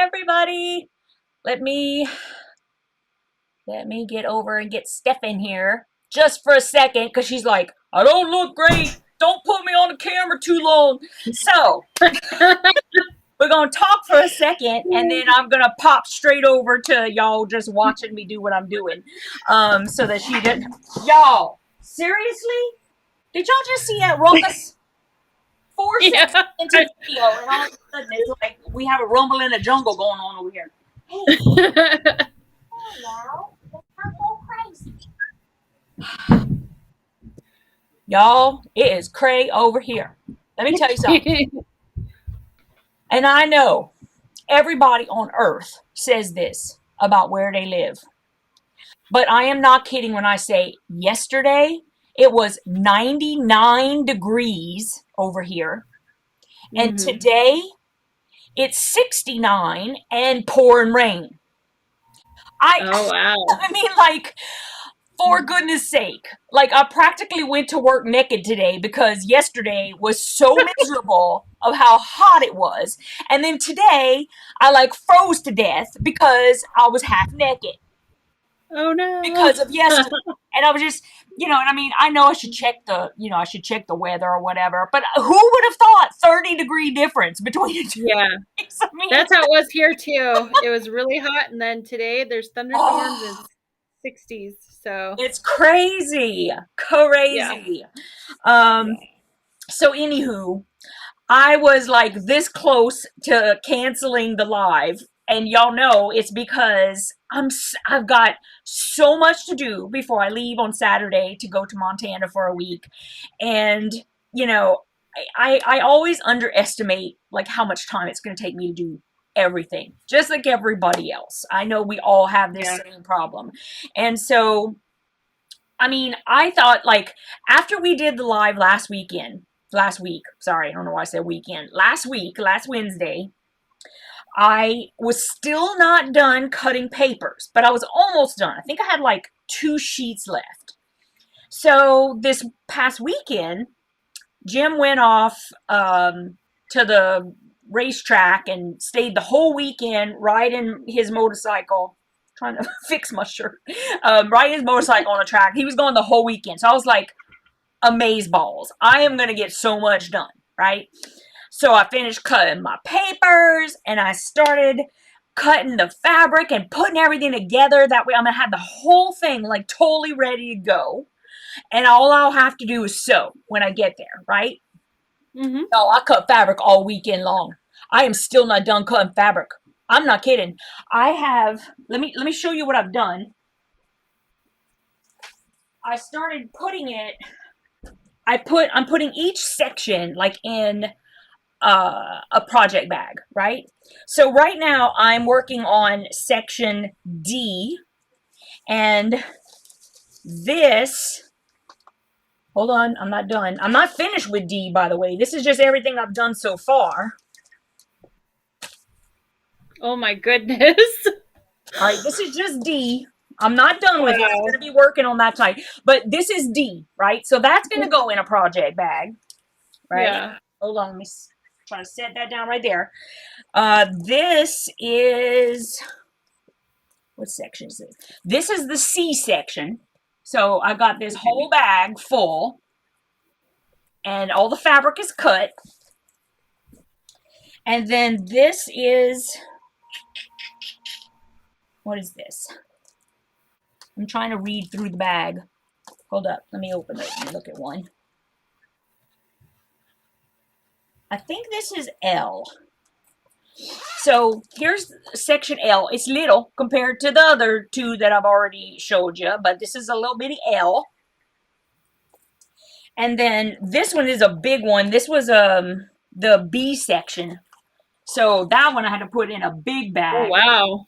everybody. Let me get over and get Steph in here just for a second, because she's like, I don't look great. Don't put me on the camera too long. So we're going to talk for a second, and then I'm going to pop straight over to y'all just watching me do what I'm doing. So that she didn't. Y'all, seriously? Did y'all just see that ruckus? 4 seconds into the video, and all of a sudden it's like we have a rumble in the jungle going on over here. Hey, now, let's not go crazy. Y'all, it is cray over here. Let me tell you something. And I know everybody on earth says this about where they live. But I am not kidding when I say yesterday it was 99 degrees over here. And today it's 69 and pouring rain. Oh, wow. I mean, like, for goodness sake. Like, I practically went to work naked today because yesterday was so miserable of how hot it was. And then today I like froze to death because I was half naked. Oh no. Because of yesterday. And I was just, and I mean, I know I should check the weather or whatever, but who would have thought 30-degree difference between the two? Yeah. I mean, that's how it was here too. It was really hot, and then today there's thunderstorms and 60s. So it's crazy. So anywho, I was like this close to canceling the live, and y'all know it's because I've got so much to do before I leave on Saturday to go to Montana for a week. And I always underestimate like how much time it's going to take me to do everything, just like everybody else. I know we all have this same problem. And so I mean, I thought, like, after we did the live last week, sorry, I don't know why I said weekend. Last Wednesday, I was still not done cutting papers, but I was almost done. I think I had like 2 sheets left. So this past weekend, Jim went off to the racetrack and stayed the whole weekend riding his motorcycle, trying to fix my shirt, riding his motorcycle on the track. He was going the whole weekend. So I was like, amazeballs. I am going to get so much done, right? So I finished cutting my papers, and I started cutting the fabric and putting everything together. That way I'm going to have the whole thing like totally ready to go. And all I'll have to do is sew when I get there, right? Oh, I cut fabric all weekend long. I am still not done cutting fabric. I'm not kidding. I have, let me show you what I've done. I started putting it, I'm putting each section like in a project bag, right? So right now I'm working on section D, and this, hold on, I'm not done. I'm not finished with D, by the way. This is just everything I've done so far. Oh my goodness. All right, this is just D. I'm not done with it. I'm going to be working on that side. But this is D, right? So that's going to go in a project bag, right? Yeah. Hold on, let me try to set that down right there. This is, what section is this? This is the C section. So I got this whole bag full, and all the fabric is cut. And then this is, what is this? I'm trying to read through the bag. Hold up. Let me open it and look at one. I think this is L. So here's section L. It's little compared to the other 2 that I've already showed you, but this is a little bitty L. And then this one is a big one. This was the B section. So that one I had to put in a big bag. Oh, wow.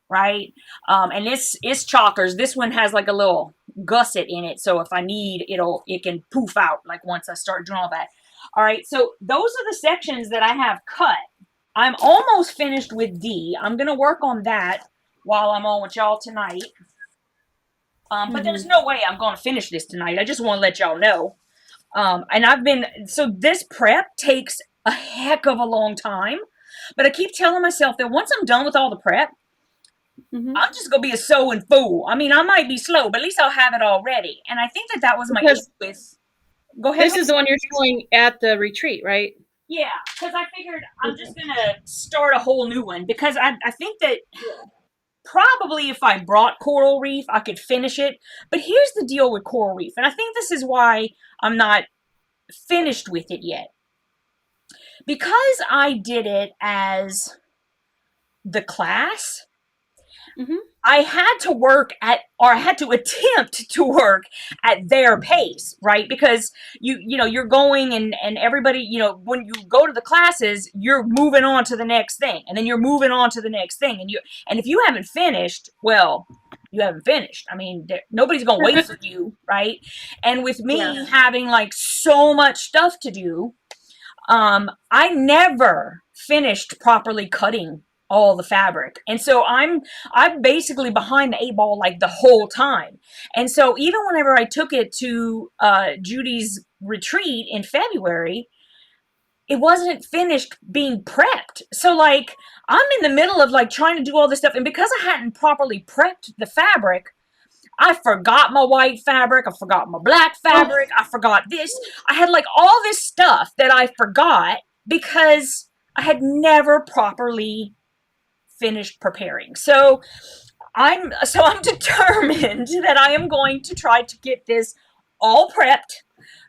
Right? And it's chalkers. This one has like a little gusset in it, so if I need, it can poof out like once I start doing all that. All right, so those are the sections that I have cut. I'm almost finished with D. I'm gonna work on that while I'm on with y'all tonight. But there's no way I'm gonna finish this tonight. I just want to let y'all know. And so this prep takes a heck of a long time. But I keep telling myself that once I'm done with all the prep, Mm-hmm. I'm just gonna be a sewing fool. I mean, I might be slow, but at least I'll have it all ready. And I think that was my issue Because with. Go ahead. this is the one you're showing at the retreat, right? Yeah, because I figured I'm just gonna start a whole new one because I think that probably if I brought Coral Reef, I could finish it. But here's the deal with Coral Reef, and I think this is why I'm not finished with it yet. Because I did it as the class, Mm-hmm. I had to work at, or I had to attempt to work at their pace, right? Because you're going and everybody, when you go to the classes, you're moving on to the next thing, and then you're moving on to the next thing, and if you haven't finished, well, you haven't finished. I mean, nobody's gonna wait for you, right? And with me having like so much stuff to do, I never finished properly cutting all the fabric. And so I'm basically behind the 8 ball like the whole time. And so even whenever I took it to Judy's retreat in February, it wasn't finished being prepped. So like I'm in the middle of like trying to do all this stuff, and because I hadn't properly prepped the fabric, I forgot my white fabric, I forgot my black fabric, I forgot this. I had like all this stuff that I forgot because I had never properly finished preparing. So I'm determined that I am going to try to get this all prepped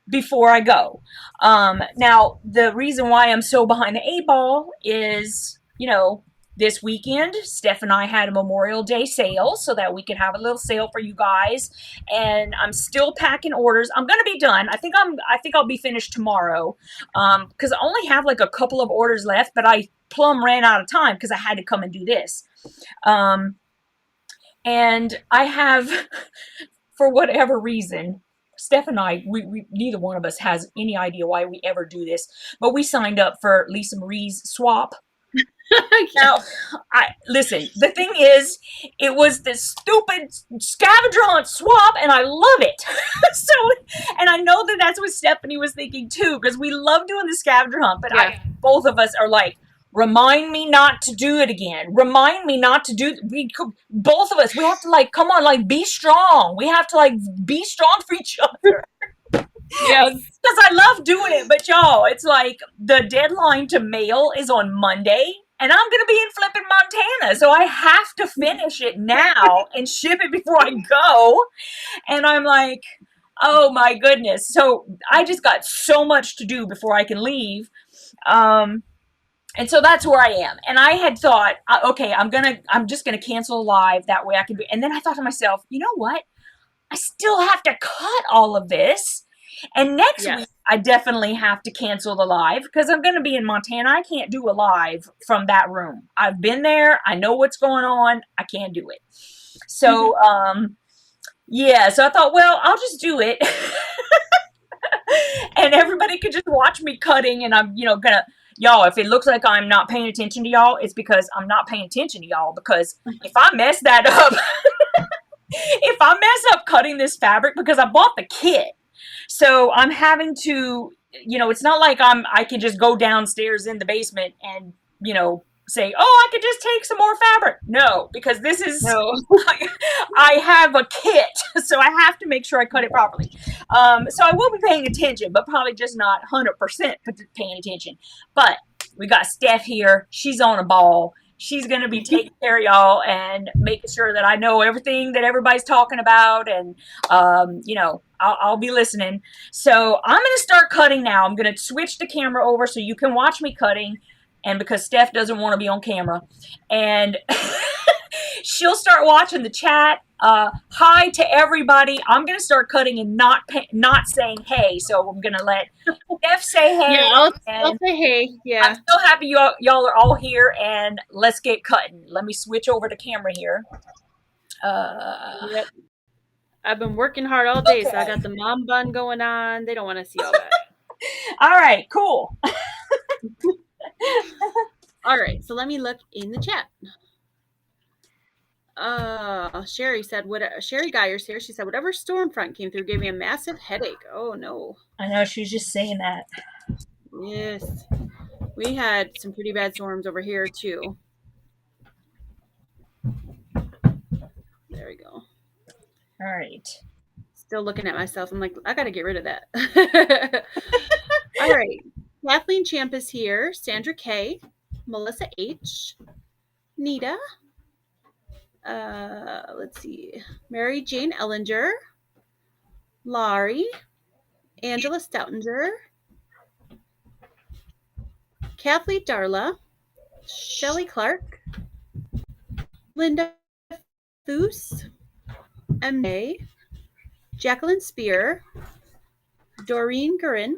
before I go. Now the reason why I'm so behind the 8 ball is, this weekend, Steph and I had a Memorial Day sale so that we could have a little sale for you guys. And I'm still packing orders. I'm gonna be done. I think I'll be finished tomorrow. Because I only have like a couple of orders left, but I plumb ran out of time because I had to come and do this. And I have, for whatever reason, Steph and I, we neither one of us has any idea why we ever do this, but we signed up for Lisa Marie's swap. Now, listen, the thing is, it was this stupid scavenger hunt swap, and I love it. And I know that that's what Stephanie was thinking too, because we love doing the scavenger hunt, but both of us are like, remind me not to do it again. Remind me not to do. Both of us, we have to like, come on, like, be strong. We have to like be strong for each other. Yes. Because I love doing it, but y'all, it's like the deadline to mail is on Monday, and I'm going to be in flipping Montana, so I have to finish it now and ship it before I go. And I'm like, oh my goodness. So I just got so much to do before I can leave. And so that's where I am. And I had thought, okay, I'm just gonna cancel live, that way I can be. And then I thought to myself, you know what? I still have to cut all of this. And next week, I definitely have to cancel the live because I'm going to be in Montana. I can't do a live from that room. I've been there. I know what's going on. I can't do it. So, so I thought, well, I'll just do it. And everybody could just watch me cutting, and I'm, y'all, if it looks like I'm not paying attention to y'all, it's because I'm not paying attention to y'all, because if I mess that up, if I mess up cutting this fabric, because I bought the kit, so I'm having to, it's not like I can just go downstairs in the basement and, say, oh, I could just take some more fabric. No, because this is, I have a kit, so I have to make sure I cut it properly. So I will be paying attention, but probably just not 100% paying attention. But we got Steph here. She's on a ball. She's going to be taking care of y'all and making sure that I know everything that everybody's talking about. And, I'll be listening. So I'm going to start cutting now. I'm going to switch the camera over so you can watch me cutting. And because Steph doesn't want to be on camera. And she'll start watching the chat. Hi to everybody. I'm going to start cutting and not saying hey. So I'm going to let Steph say hey. Yeah, I'll say hey. Yeah. I'm so happy y'all are all here, and let's get cutting. Let me switch over to camera here. Yep. I've been working hard all day, so I got the mom bun going on. They don't want to see all that. All right, cool. All right, so let me look in the chat. Sherry said, Sherry Geyer's here. She said, whatever storm front came through gave me a massive headache. Oh, no. I know, she was just saying that. Yes. We had some pretty bad storms over here too. There we go. All right. Still looking at myself. I'm like, I got to get rid of that. All right. Kathleen Champ is here. Sandra K. Melissa H. Nita. Let's see. Mary Jane Ellinger. Laurie. Angela Stoutinger. Kathleen Darla. Shelley Clark. Linda Foose. M.A. Jacqueline Spear. Doreen Gurin.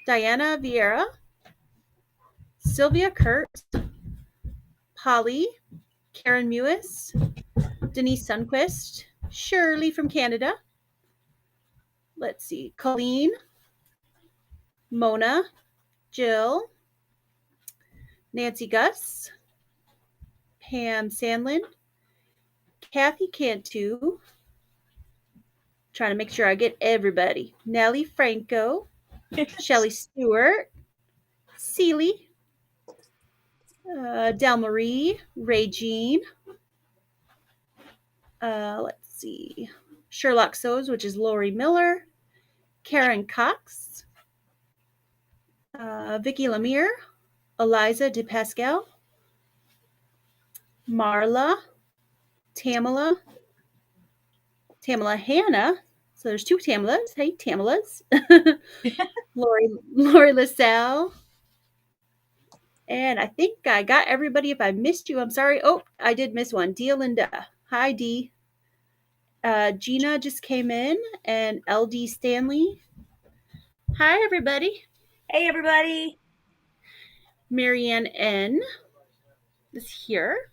Diana Vieira. Sylvia Kurt. Polly. Karen Mewis. Denise Sunquist. Shirley from Canada. Let's see. Colleen. Mona. Jill. Nancy Gus. Pam Sandlin. Kathy Cantu. Trying to make sure I get everybody. Nellie Franco. Shelly Stewart. Seeley. Del Marie. Ray Jean. Let's see. Sherlock Sows, which is Lori Miller. Karen Cox. Vicky Lemire. Eliza DePascal. Marla. Tamala. Tamala Hannah. So there's two Tamalas. Hey, Tamalas. Lori LaSalle. And I think I got everybody. If I missed you, I'm sorry. Oh, I did miss one. Dia Linda. Hi, Dee. Gina just came in. And LD Stanley. Hi, everybody. Hey, everybody. Marianne N. is here.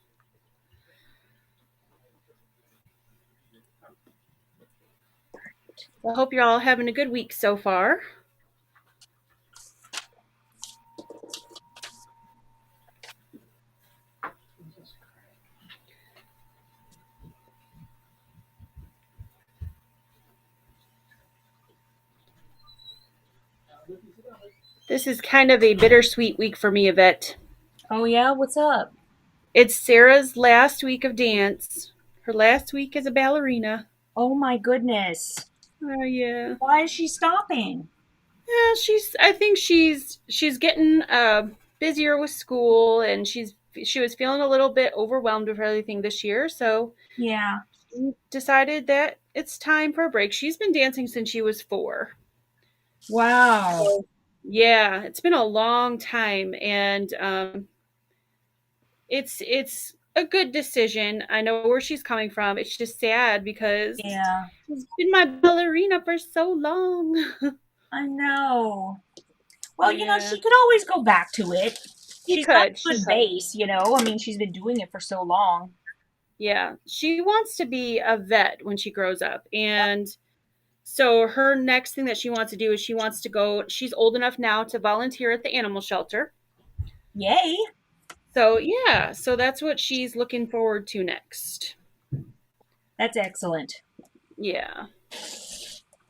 I hope you're all having a good week so far. This is kind of a bittersweet week for me, Yvette. Oh, yeah? What's up? It's Sarah's last week of dance. Her last week as a ballerina. Oh, my goodness. Oh, yeah. Why is she stopping? Yeah, I think she's getting busier with school, and she was feeling a little bit overwhelmed with everything this year, so Yeah. she decided that it's time for a break. She's been dancing since she was 4. Wow. So, yeah, it's been a long time, and it's a good decision. I know where she's coming from. It's just sad because Yeah. she's been my ballerina for so long. I know. Well, Yeah. she could always go back to it. She's got a She good could. base, I mean, she's been doing it for so long. Yeah, she wants to be a vet when she grows up. And so her next thing that she wants to do is she's old enough now to volunteer at the animal shelter. Yay. So, yeah, so that's what she's looking forward to next. That's excellent. Yeah.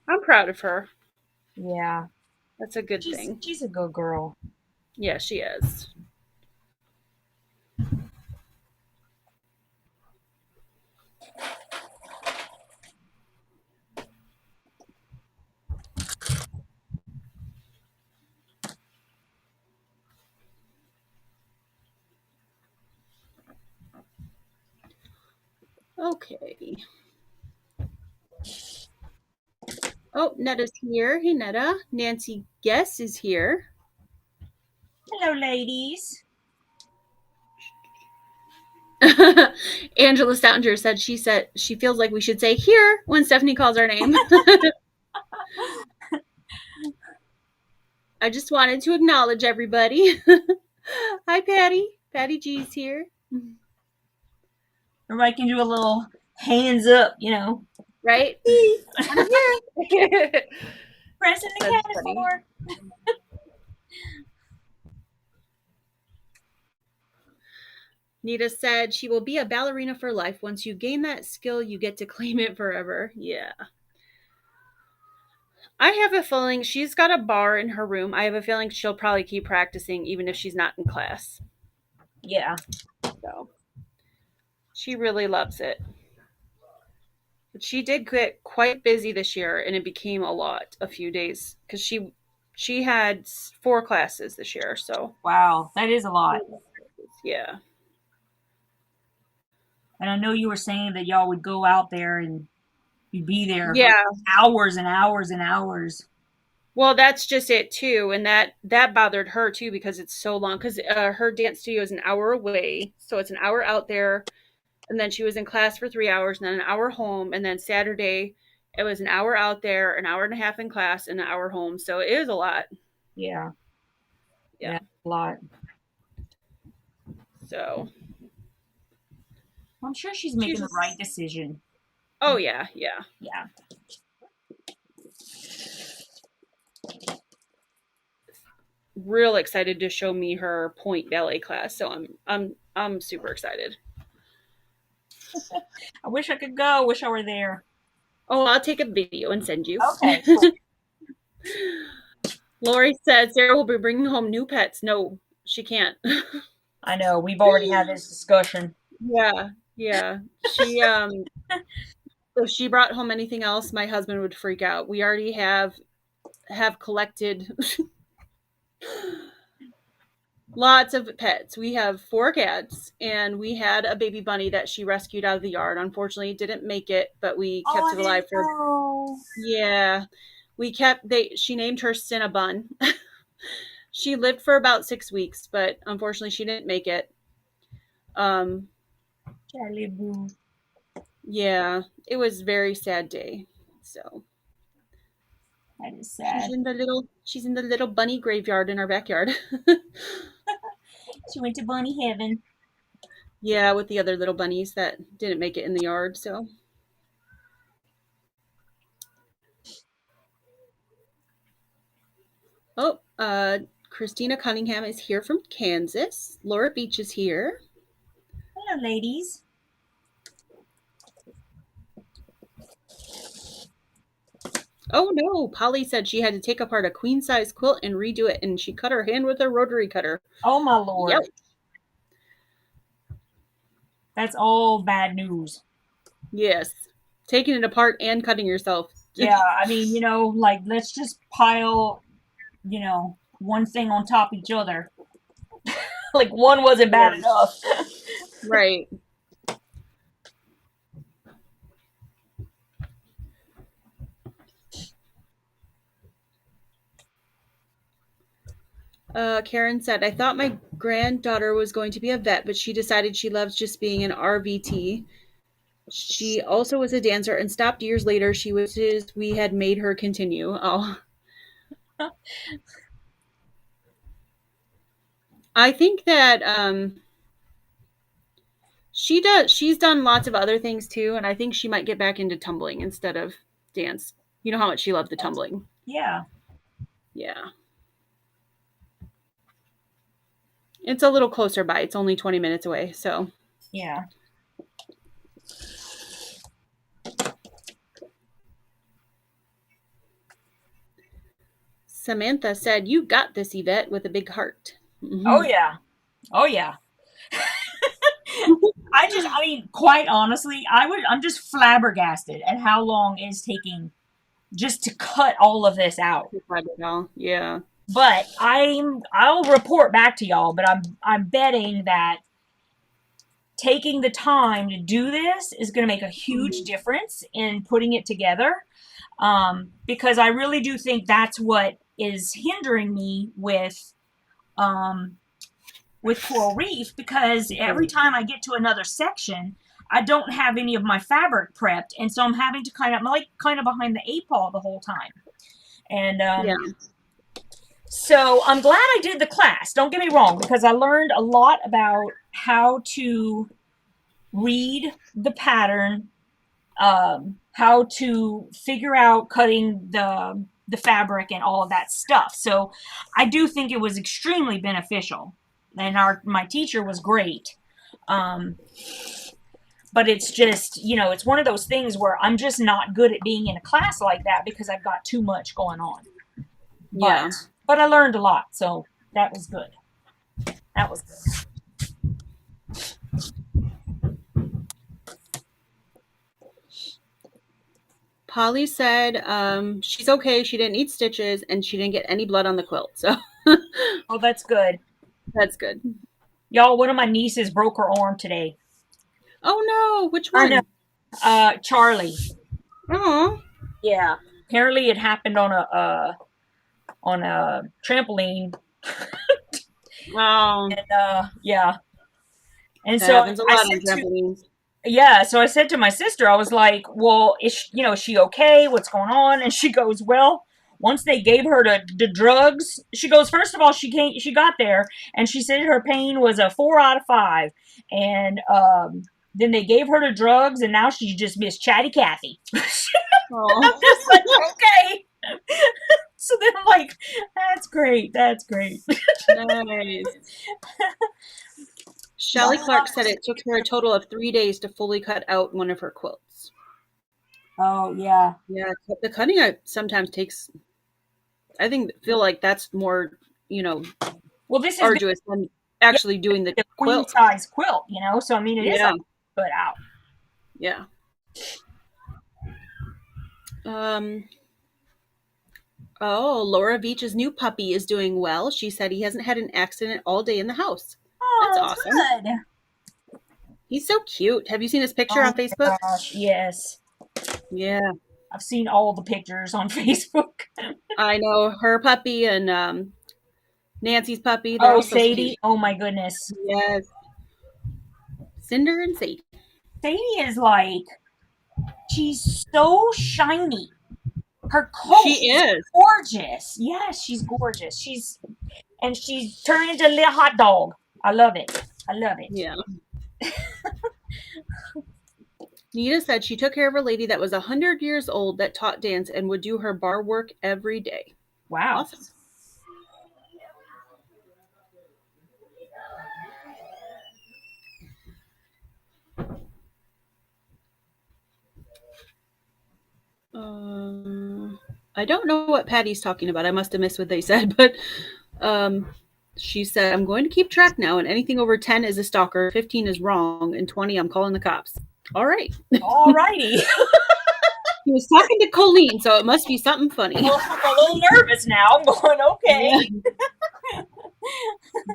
I'm proud of her. Yeah. That's a good thing. She's a good girl. Yeah, she is. Okay. Oh, Netta's here. Hey, Netta. Nancy Guess is here. Hello, ladies. Angela Stoutinger said she feels like we should say here when Stephanie calls our name. I just wanted to acknowledge everybody. Hi, Patty. Patty G's here. Everybody can do a little hands up, Right? I'm here. Pressing the cabinet floor. Nita said she will be a ballerina for life. Once you gain that skill, you get to claim it forever. Yeah. I have a feeling she's got a bar in her room. I have a feeling she'll probably keep practicing even if she's not in class. Yeah. So she really loves it. But she did get quite busy this year, and it became a few days because she had 4 classes this year. So Wow, that is a lot. yeah, And I know you were saying that y'all would go out there and you'd be there for yeah. hours and hours and hours. Well, that's just it too, and that bothered her too because it's so long. Because her dance studio is an hour away, so it's an hour out there, and then she was in class for 3 hours, and then an hour home, and then Saturday it was an hour out there, an hour and a half in class, and an hour home. So it was a lot. Yeah, Yeah. yeah, a lot. So I'm sure she's she's making the just, right decision. oh yeah, yeah. Yeah. Real excited to show me her point ballet class. So I'm super excited. I wish I could go. Wish I were there. Oh, I'll take a video and send you. Okay, cool. Lori said Sarah will be bringing home new pets. No, she can't. I know. We've already had this discussion. Yeah, yeah. She if she brought home anything else, my husband would freak out. We already have collected lots of pets. We have 4 cats, and we had a baby bunny that she rescued out of the yard. Unfortunately, it didn't make it, but we Oh, kept I it didn't alive for. know. Yeah, we kept. She named her Cinnabon. She lived for about 6 weeks, but unfortunately, she didn't make it. Um, Charlie Boo. yeah, it was a very sad day. So That is sad. she's in the little bunny graveyard in our backyard. She went to bunny heaven. Yeah, with the other little bunnies that didn't make it in the yard. So oh, Christina Cunningham is here from Kansas. Laura Beach is here. Hello, ladies. Oh no, Polly said she had to take apart a queen size quilt and redo it, and she cut her hand with a rotary cutter. Oh my lord. Yep. That's all bad news. Yes. Taking it apart and cutting yourself. Yeah, I mean, like let's just pile, one thing on top of each other. Like one wasn't bad Yeah. enough. Right. Karen said, I thought my granddaughter was going to be a vet, but she decided she loves just being an RVT. She also was a dancer and stopped years later. She wishes we had made her continue. Oh. I think that she's done lots of other things too, and I think she might get back into tumbling instead of dance. You know how much she loved the tumbling. Yeah. Yeah. It's a little closer by. It's only 20 minutes away, so. Yeah. Samantha said, "You got this, Yvette," with a big heart. Mm-hmm. Oh yeah. Oh yeah. I mean, quite honestly, I'm just flabbergasted at how long it's taking just to cut all of this out. Yeah. But I'll report back to y'all, but I'm betting that taking the time to do this is going to make a huge difference in putting it together. Because I really do think that's what is hindering me with Coral Reef, because every time I get to another section, I don't have any of my fabric prepped, and so I'm having to kind of behind the 8 ball the whole time. And so I'm glad I did the class. Don't get me wrong, because I learned a lot about how to read the pattern, how to figure out cutting the fabric and all of that stuff. So I do think it was extremely beneficial, and my teacher was great. But but it's just, it's one of those things where I'm just not good at being in a class like that because I've got too much going on. Yeah. But I learned a lot, so that was good. That was good. Polly said she's okay. She didn't need stitches and she didn't get any blood on the quilt. So Oh, that's good. that's good. Y'all, one of my nieces broke her arm today. Oh no, which I one? know. Charlie. Oh. Yeah. Apparently it happened on a trampoline. Oh. And yeah. And That so happens a I lot on said to trampolines. yeah, so I said to my sister, I was like, "Well, is she okay? What's going on?" And she goes, "Well, once they gave her the drugs, she goes, first of all, she got there and she said her pain was a 4 out of 5, and then they gave her the drugs, and now she's just Miss Chatty Cathy." I'm Oh. just like, okay. So then I'm like, that's great. That's great. Nice. Shelly Clark said it took her a total of 3 days to fully cut out one of her quilts. Oh yeah. Yeah, the cutting sometimes takes. I feel like that's more, Well, this is arduous than actually doing the a queen quilt. size quilt, So I mean, it is Yeah. a put out. Yeah. Oh, Laura Beach's new puppy is doing well. She said he hasn't had an accident all day in the house. That's Oh, awesome. good. He's so cute. Have you seen his picture Oh on Facebook? my gosh, yes. Yeah. I've seen all the pictures on Facebook. I know her puppy and Nancy's puppy. They're Oh, all so cute. Sadie. Oh my goodness. Yes. Cinder and Sadie. Sadie is like, she's so shiny. Her coat She is is. gorgeous. Yes, she's gorgeous. She's turned into a little hot dog. I love it. I love it. Yeah. Nita said she took care of a lady that was 100 years old that taught dance and would do her bar work every day. Wow. Awesome. I don't know what Patty's talking about. I must have missed what they said, but she said, I'm going to keep track now, and anything over 10 is a stalker, 15 is wrong, and 20, I'm calling the cops. All right. All righty. He was talking to Colleen, so it must be something funny. Well, I'm a little nervous now. I'm going, okay. Yeah.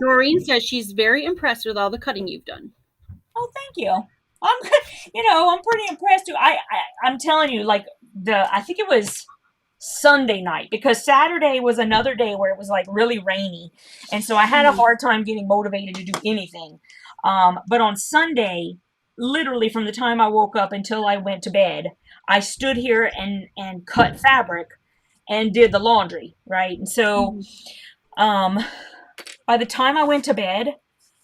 Doreen says she's very impressed with all the cutting you've done. Oh, thank you. I'm pretty impressed too. I'm telling you, like I think it was Sunday night, because Saturday was another day where it was like really rainy, and so I had a hard time getting motivated to do anything. But on Sunday, literally from the time I woke up until I went to bed, I stood here and cut fabric and did the laundry, right? And so, by the time I went to bed,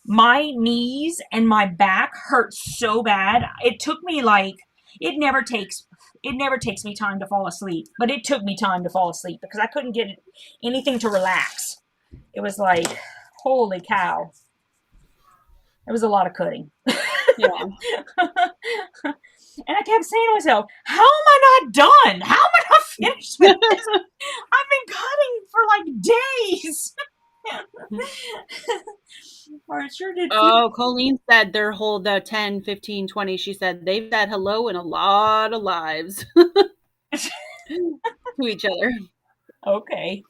my knees and my back hurt so bad. It took me like it never takes me time to fall asleep, but it took me time to fall asleep because I couldn't get anything to relax. It was like, holy cow. It was a lot of cutting. Yeah. And I kept saying to myself, how am I not done? How am I not finished with this? I've been cutting for like days. Or it sure did. Oh, Colleen said the 10, 15, 20. She said they've said hello in a lot of lives to each other. Okay.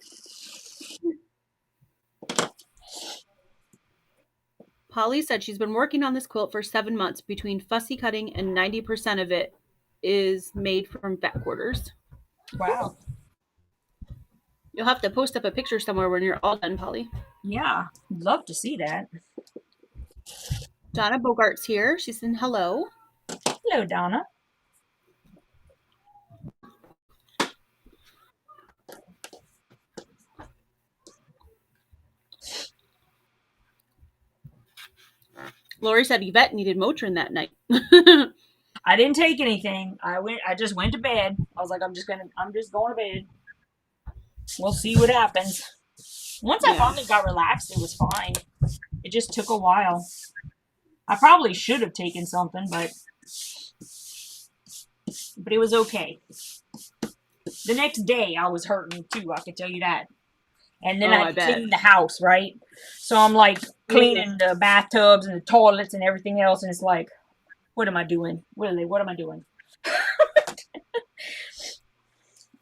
Polly said she's been working on this quilt for 7 months. Between fussy cutting and 90% of it is made from back quarters. Wow. You'll have to post up a picture somewhere when you're all done, Polly. Yeah, love to see that. Donna Bogart's here. She said hello. Hello, Donna. Lori said Yvette needed Motrin that night. I didn't take anything. I just went to bed. I was like, I'm just going to bed. We'll see what happens. Once I finally got relaxed, it was fine. It just took a while. I probably should have taken something, but But it was okay. The next day I was hurting too, I can tell you that. And then Oh, I I had to bet. clean the house, right? So I'm like cleaning the bathtubs and the toilets and everything else, and it's like, what am I doing? Really, what am I doing?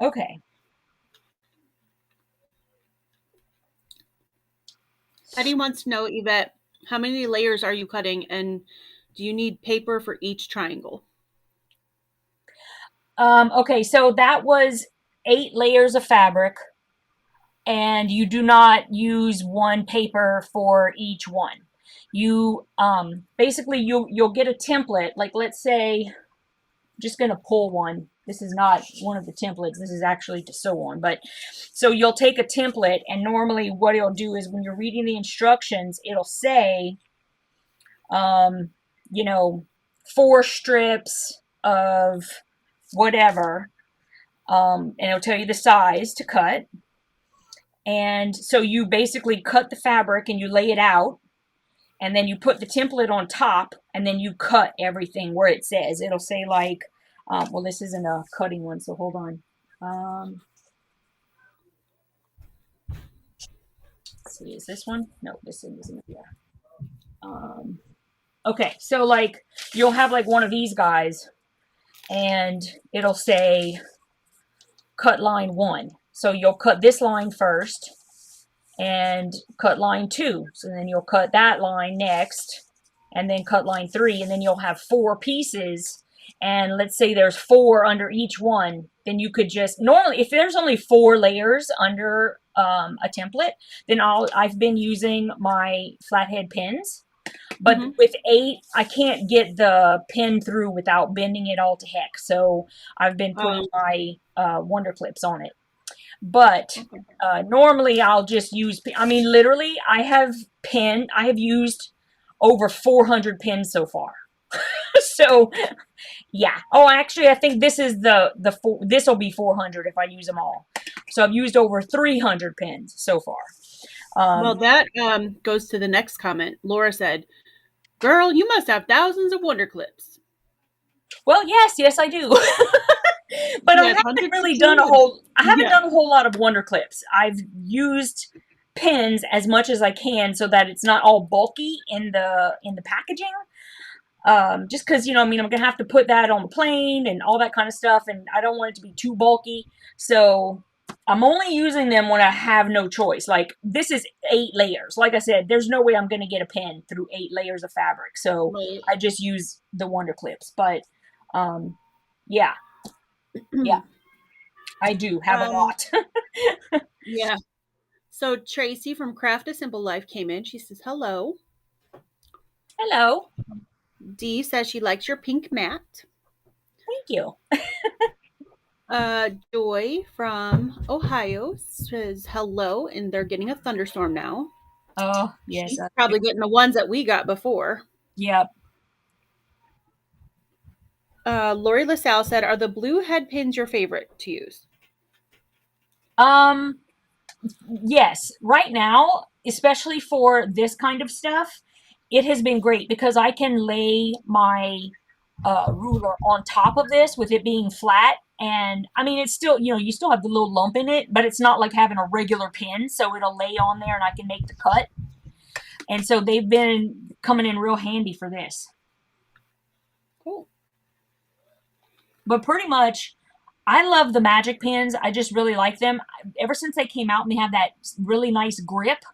Okay. Eddie wants to know, Yvette, how many layers are you cutting, and do you need paper for each triangle? Okay, so that was 8 layers of fabric, and you do not use one paper for each one. You basically you'll get a template. Like, let's say, I'm just gonna pull one. This is not one of the templates. This is actually to sew on. But so you'll take a template, and normally what it'll do is when you're reading the instructions, it'll say, um, you know, 4 strips of whatever, and it'll tell you the size to cut. And so you basically cut the fabric and you lay it out, and then you put the template on top, and then you cut everything where it says. It'll say like, well, this isn't a cutting one, so hold on. Let's see, is this one? No, this isn't. Yeah. Okay, so like you'll have like one of these guys, and it'll say cut line 1. So you'll cut this line first and cut line 2. So then you'll cut that line next and then cut line 3, and then you'll have 4 pieces. And let's say there's 4 under each one, then you could just normally, if there's only 4 layers under a template, then I've been using my flathead pins. But with 8, I can't get the pin through without bending it all to heck. So I've been putting my wonder clips on it. But normally I'll just use, I mean, literally I have used over 400 pins so far. So yeah. Oh, actually I think this is this will be 400 if I use them all. So I've used over 300 pins so far. Well, that goes to the next comment. Laura said, "Girl, you must have thousands of wonder clips." Well, yes, I do. But I haven't really done a whole lot of wonder clips. I've used pins as much as I can so that it's not all bulky in the packaging. Just because, I mean, I'm gonna have to put that on the plane and all that kind of stuff, and I don't want it to be too bulky. So I'm only using them when I have no choice. Like, this is 8 layers. Like I said, there's no way I'm gonna get a pin through 8 layers of fabric. So I just use the wonder clips. But yeah. Yeah, I do have a lot. Yeah. So Tracy from Craft a Simple Life came in. She says, hello. Hello. Dee says she likes your pink mat. Thank you. Joy from Ohio says hello, and they're getting a thunderstorm now. Oh, yes. She's probably getting the ones that we got before. Yep. Lori LaSalle said, are the blue head pins your favorite to use? Yes. Right now, especially for this kind of stuff, it has been great because I can lay my ruler on top of this with it being flat. And I mean, it's still, you still have the little lump in it, but it's not like having a regular pin. So it'll lay on there and I can make the cut. And so they've been coming in real handy for this. Cool. But pretty much, I love the magic pins. I just really like them. Ever since they came out and they have that really nice grip.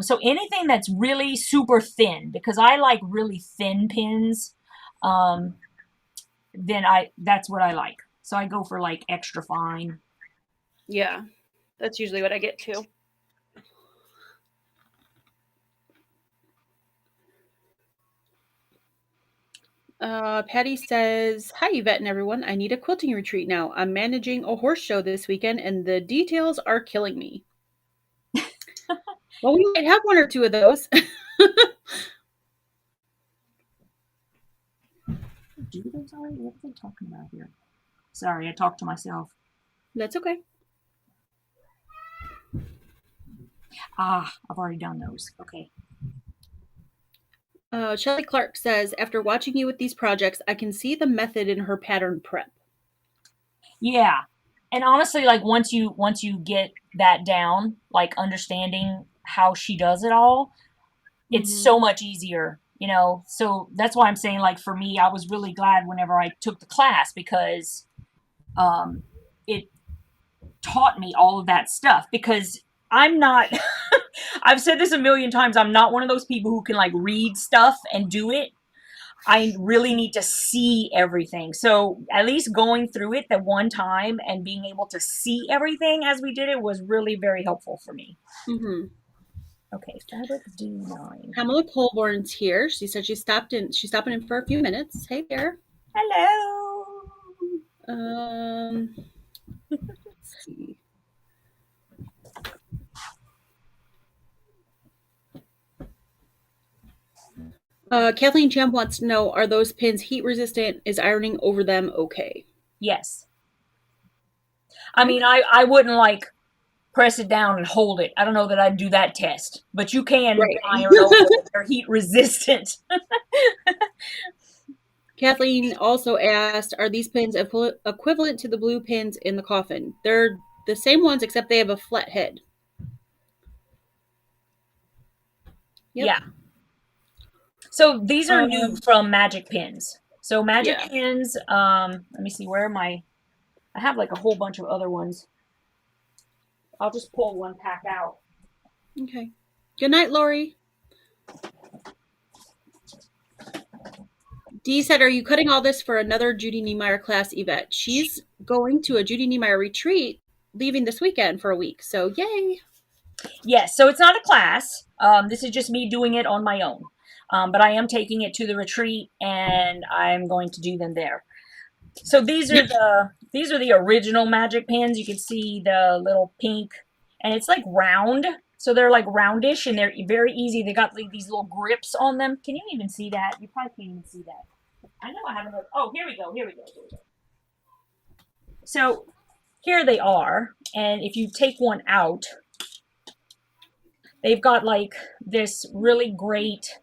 So anything that's really super thin, because I like really thin pins, then that's what I like. So I go for like extra fine. Yeah, that's usually what I get too. Patty says, hi, Yvette and everyone. I need a quilting retreat now. I'm managing a horse show this weekend, and the details are killing me. Well, we might have one or two of those. Sorry, what are they talking about here? Sorry, I talked to myself. That's okay. I've already done those. Okay. Shelley Clark says, after watching you with these projects, I can see the method in her pattern prep. Yeah. And honestly, like once you get that down, like understanding how she does it all, it's Mm-hmm. so much easier, you know. So that's why I'm saying, like, for me, I was really glad whenever I took the class, because it taught me all of that stuff. Because I'm not I've said this a million times, I'm not one of those people who can like read stuff and do it. I really need to see everything. So at least going through it the one time and being able to see everything as we did it was really very helpful for me. Mm-hmm. Okay, fabric D9. Pamela Colborn's here. She said she's stopping in for a few minutes. Hey there. Hello. Let's see. Kathleen Champ wants to know, are those pins heat resistant? Is ironing over them okay? Yes. I mean, I wouldn't like press it down and hold it. I don't know that I'd do that test, but you can Right. iron over them. They're heat resistant. Kathleen also asked, are these pins equivalent to the blue pins in the coffin? They're the same ones, except they have a flat head. Yep. Yeah. So these are new from Magic Pins. So Magic Yeah. Pins, let me see, where am I have like a whole bunch of other ones. I'll just pull one pack out. Okay. Good night, Lori. Dee said, are you cutting all this for another Judy Niemeyer class, Yvette? She's going to a Judy Niemeyer retreat, leaving this weekend for a week. So, yay. Yes, so it's not a class. This is just me doing it on my own. But I am taking it to the retreat, and I'm going to do them there. So these are the original Magic pins. You can see the little pink, and it's like round. So they're like roundish, and they're very easy. They got like these little grips on them. Can you even see that? You probably can't even see that. I know I haven't. Oh, here we go. Here we go. Here we go. So here they are, and if you take one out, they've got like this really great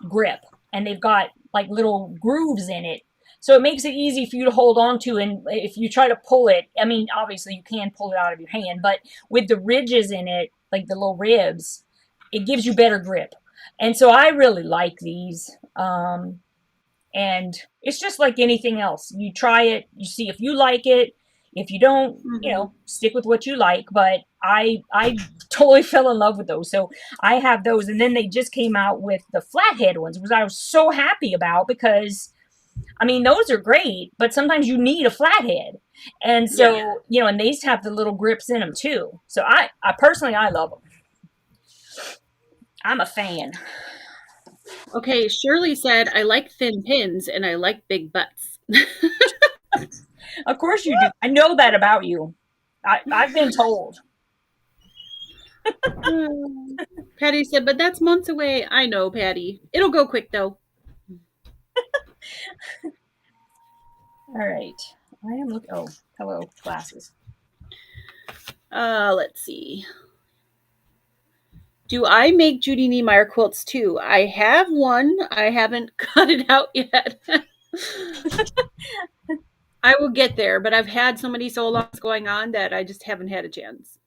grip, and they've got like little grooves in it, so it makes it easy for you to hold on to. And if you try to pull it, I mean, obviously you can pull it out of your hand, but with the ridges in it, like the little ribs, it gives you better grip. And so I really like these. And it's just like anything else. You try it, you see if you like it. If you don't, stick with what you like. But I totally fell in love with those. So I have those. And then they just came out with the flathead ones, which I was so happy about, because I mean, those are great, but sometimes you need a flathead. And so, and these have the little grips in them too. So I personally, I love them. I'm a fan. Okay, Shirley said, I like thin pins and I like big butts. Of course you do. I know that about you. I've been told. Patty said, but that's months away. I know, Patty. It'll go quick, though. All right. I am looking. Oh, hello, glasses. Let's see. Do I make Judy Niemeyer quilts too? I have one. I haven't cut it out yet. I will get there, but I've had so many so-longs going on that I just haven't had a chance.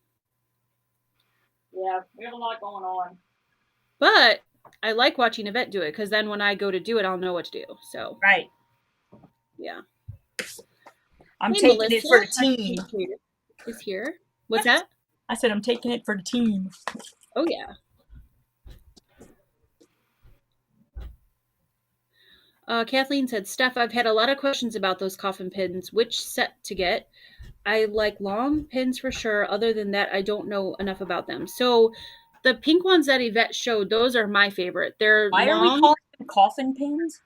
Yeah, we have a lot going on. But I like watching Yvette do it, because then when I go to do it, I'll know what to do. So right. Yeah. I'm taking Melissa, it for the team. Is here. What's that? I said I'm taking it for the team. Oh, yeah. Kathleen said, Steph, I've had a lot of questions about those coffin pins. Which set to get? I like long pins for sure. Other than that, I don't know enough about them. So the pink ones that Yvette showed, those are my favorite. They're Why long. Are we calling them coffin pins?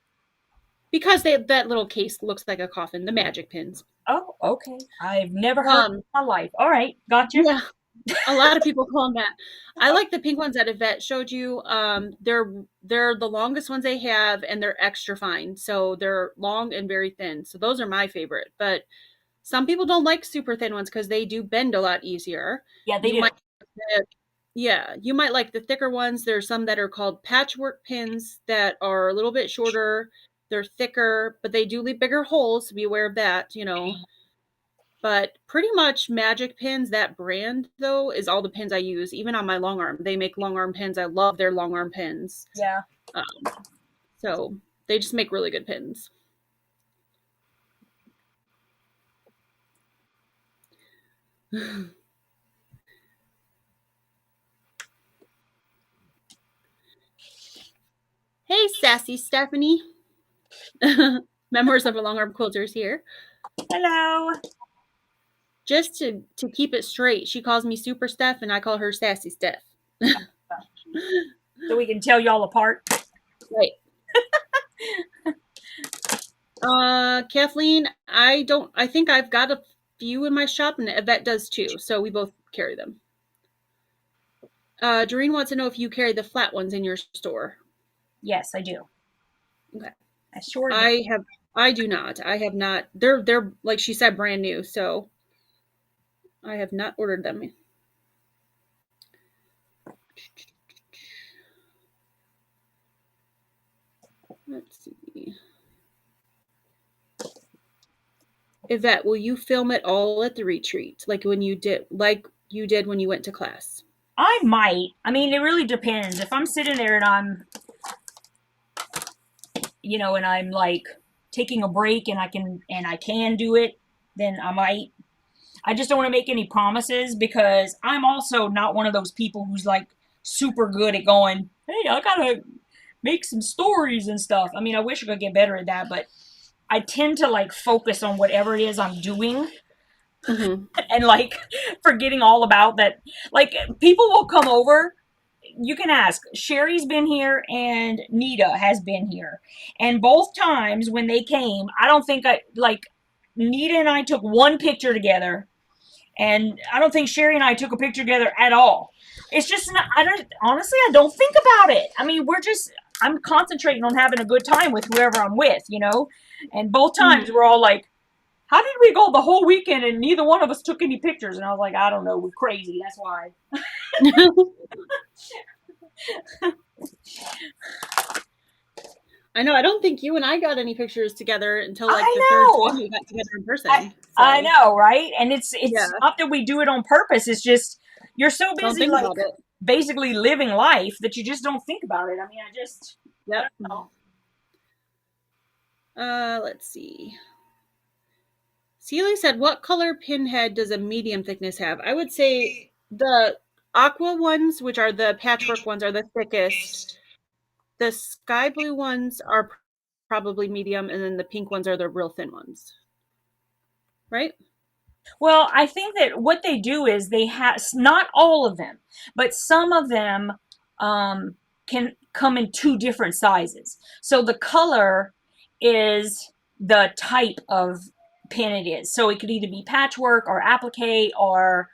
Because that little case looks like a coffin, the magic pins. Oh, okay. I've never heard in my life. All right, gotcha. Yeah. A lot of people call them that. I like the pink ones that Yvette showed you. They're the longest ones they have, and they're extra fine. So they're long and very thin. So those are my favorite. But some people don't like super thin ones because they do bend a lot easier. Yeah, they do. Yeah, you might like the thicker ones. There's some that are called patchwork pins that are a little bit shorter. They're thicker, but they do leave bigger holes, so be aware of that, you know. But pretty much Magic Pins, that brand, though, is all the pins I use, even on my long arm. They make long arm pins. I love their long arm pins. Yeah. So they just make really good pins. Hey, sassy Stephanie. Members of the Long Arm Quilters here. Hello. Just to keep it straight, she calls me Super Steph and I call her Sassy Steph. So we can tell y'all apart. Right. Kathleen, I think I've got a few in my shop and Yvette does too, so we both carry them. Doreen wants to know if you carry the flat ones in your store. Yes, I do. Okay. I sure do. I do not. I have not. They're like she said, brand new, so I have not ordered them. Let's see. Yvette, will you film it all at the retreat, like you did when you went to class? I might. I mean, it really depends. If I'm sitting there and I'm, and I'm like taking a break and I can do it, then I might. I just don't want to make any promises because I'm also not one of those people who's like super good at going, hey, I gotta make some stories and stuff. I mean, I wish I could get better at that, but I tend to like focus on whatever it is I'm doing. Mm-hmm. And like forgetting all about that. Like people will come over. You can ask. Sherry's been here and Nita has been here. And both times when they came, I don't think Nita and I took one picture together. And I don't think Sherry and I took a picture together at all. It's just not, honestly, I don't think about it. I mean, I'm concentrating on having a good time with whoever I'm with, And both times we're all like, how did we go the whole weekend and neither one of us took any pictures? And I was like, I don't know, we're crazy. That's why. I know. I don't think you and I got any pictures together until like the third time we got together in person. I know, right? And it's Yeah. not that we do it on purpose. It's just you're so busy like basically living life that you just don't think about it. I mean, Yep. I don't know. Let's see. Celia said, what color pin head does a medium thickness have? I would say the aqua ones, which are the patchwork ones, are the thickest. The sky blue ones are probably medium, and then the pink ones are the real thin ones. Right? Well, I think that what they do is they have, not all of them, but some of them can come in two different sizes. So the color is the type of pin it is. So it could either be patchwork or applique or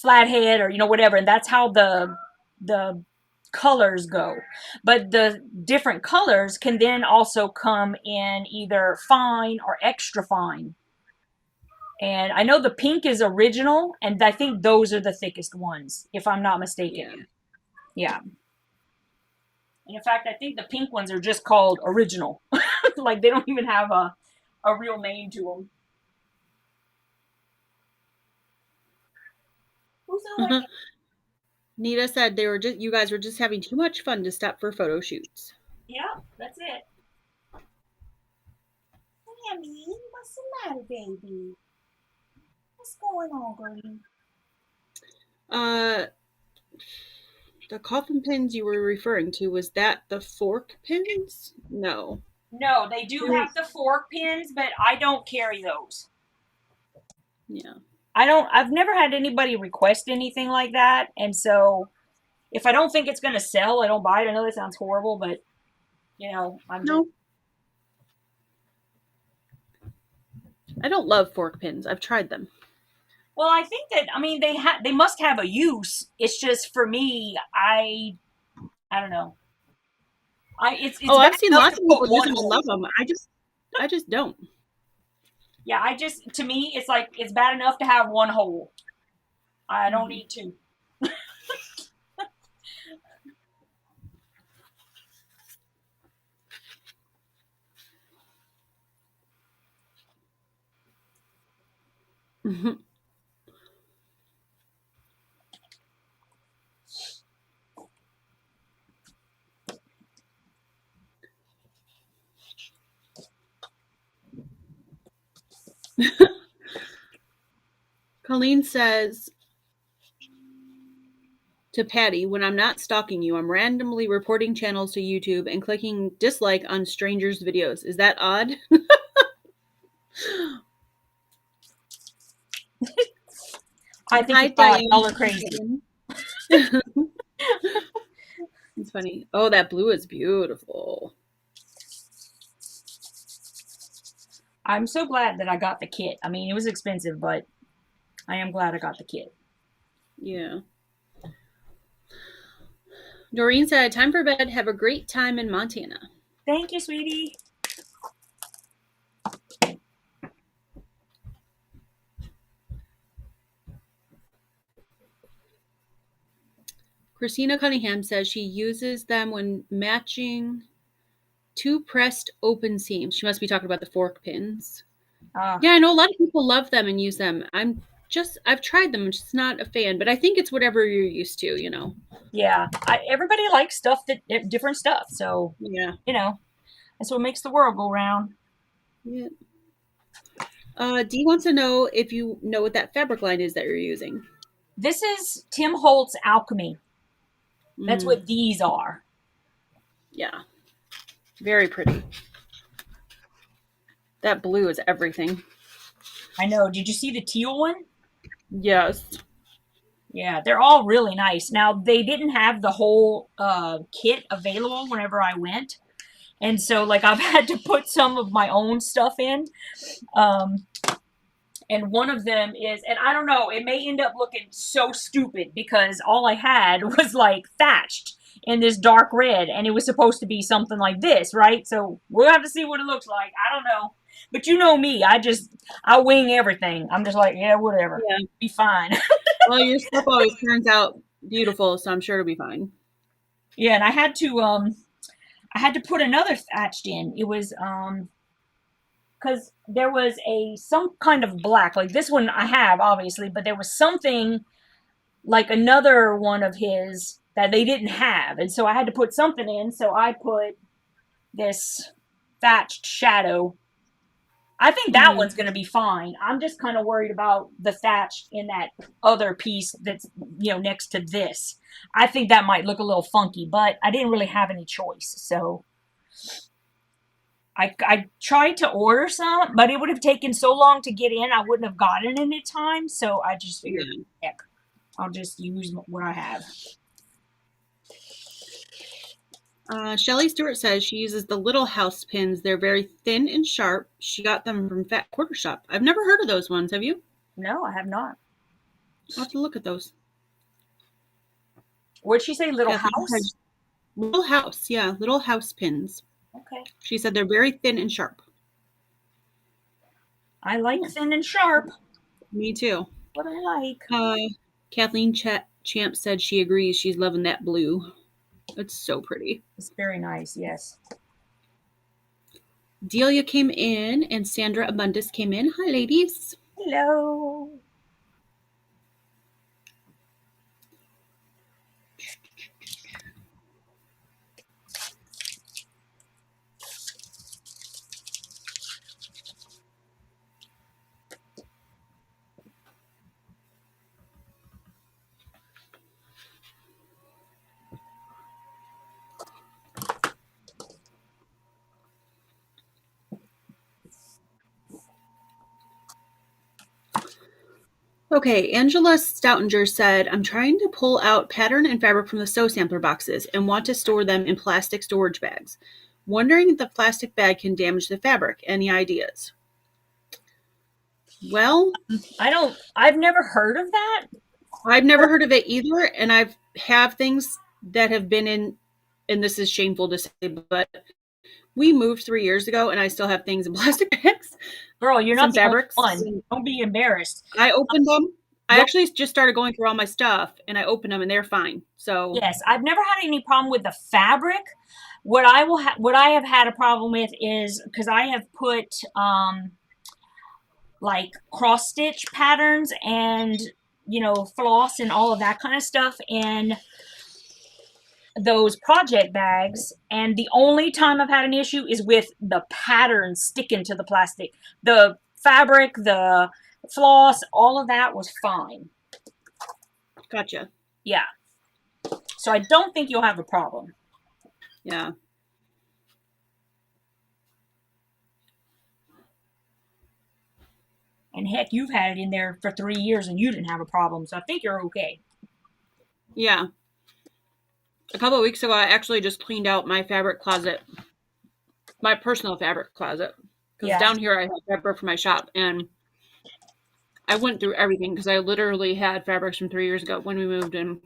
flathead or whatever, and that's how the colors go. But the different colors can then also come in either fine or extra fine. And I know the pink is original, and I think those are the thickest ones, if I'm not mistaken. Yeah. And in fact, I think the pink ones are just called original. Like they don't even have a real name to them. Who's that? Nita said you guys were just having too much fun to stop for photo shoots. Yeah, that's it. Sammy, what's the matter, baby? What's going on, girlie? The coffin pins you were referring to, was that the fork pins? No. No, they do have the fork pins, but I don't carry those. Yeah. I've never had anybody request anything like that, and so if I don't think it's going to sell, I don't buy it. I know that sounds horrible, but No. I don't love fork pins. I've tried them. Well, I think that they must have a use. It's just for me, I don't know. It's I've seen lots of people use them and love them. I just don't. Yeah, to me, it's like it's bad enough to have one hole. I don't need two. Colleen says to Patty, when I'm not stalking you, I'm randomly reporting channels to YouTube and clicking dislike on strangers' videos. Is that odd? I think Hi, it's odd. Diane. Y'all are crazy. It's funny. Oh, that blue is beautiful. I'm so glad that I got the kit. I mean, it was expensive, but I am glad I got the kit. Yeah. Doreen said, time for bed. Have a great time in Montana. Thank you, sweetie. Christina Cunningham says she uses them when matching two pressed open seams. She must be talking about the fork pins. Yeah, I know a lot of people love them and use them. I've tried them. I'm just not a fan, but I think it's whatever you're used to, you know. Yeah, everybody likes stuff different stuff. So Yeah, you know, that's what makes the world go round. yeah. Dee wants to know if you know what that fabric line is that you're using. This is Tim Holtz Alchemy. That's what these are. Yeah, very pretty. That blue is everything. I know. Did you see the teal one? Yes. Yeah, they're all really nice. Now, they didn't have the whole kit available whenever I went. And so, like, I've had to put some of my own stuff in. And one of them is, and I don't know, it may end up looking so stupid because all I had was, like, thatched in this dark red. And it was supposed to be something like this, right? So we'll have to see what it looks like. I don't know. But you know me. I wing everything. I'm just like, yeah, whatever. Yeah. Be fine. Well, your stuff always turns out beautiful, so I'm sure it'll be fine. Yeah, and I had to put another thatched in. It was because there was some kind of black, like this one I have obviously, but there was something like another one of his that they didn't have, and so I had to put something in. So I put this thatched shadow. I think that one's going to be fine. I'm just kind of worried about the thatch in that other piece that's, next to this. I think that might look a little funky, but I didn't really have any choice. So I tried to order some, but it would have taken so long to get in, I wouldn't have gotten it in time. So I just figured, heck, I'll just use what I have. Shelly Stewart says she uses the little house pins. They're very thin and sharp. She got them from Fat Quarter Shop. I've never heard of those ones. Have you? No, I have not. I'll have to look at those. What'd she say? Little house? Little house, yeah. Little house pins. Okay. She said they're very thin and sharp. I like thin and sharp. Me too. What I like. Kathleen Champ said she agrees. She's loving that blue. It's so pretty. It's very nice, yes. Delia came in and Sandra Abundis came in. Hi, ladies. Hello. Okay, Angela Stoutinger said, I'm trying to pull out pattern and fabric from the sew sampler boxes and want to store them in plastic storage bags. Wondering if the plastic bag can damage the fabric. Any ideas? Well, I've never heard of that. I've never heard of it either, and I've have things that have been in, and this is shameful to say, but we moved 3 years ago, and I still have things in plastic bags. Girl, you're not the only one. Don't be embarrassed. I opened them. I actually just started going through all my stuff, and I opened them, and they're fine. So yes, I've never had any problem with the fabric. What I have had a problem with is because I have put like cross stitch patterns and, you know, floss and all of that kind of stuff in those project bags, and the only time I've had an issue is with the pattern sticking to the plastic. The fabric, the floss, all of that was fine. Gotcha. Yeah. So I don't think you'll have a problem. Yeah. And heck, you've had it in there for 3 years and you didn't have a problem, so I think you're okay. Yeah. A couple of weeks ago, I actually just cleaned out my fabric closet, my personal fabric closet. Because Yeah. down here I have fabric for my shop, and I went through everything because I literally had fabrics from 3 years ago when we moved in.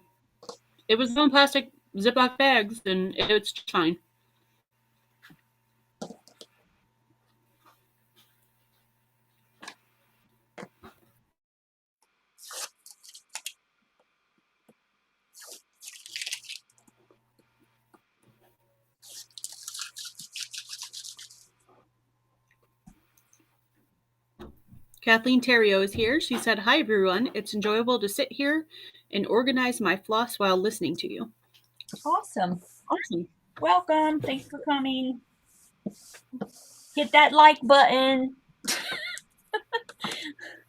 It was in plastic Ziploc bags, and it's fine. Kathleen Terrio is here. She said, "Hi, everyone. It's enjoyable to sit here and organize my floss while listening to you." Awesome. Awesome. Welcome. Thanks for coming. Hit that like button.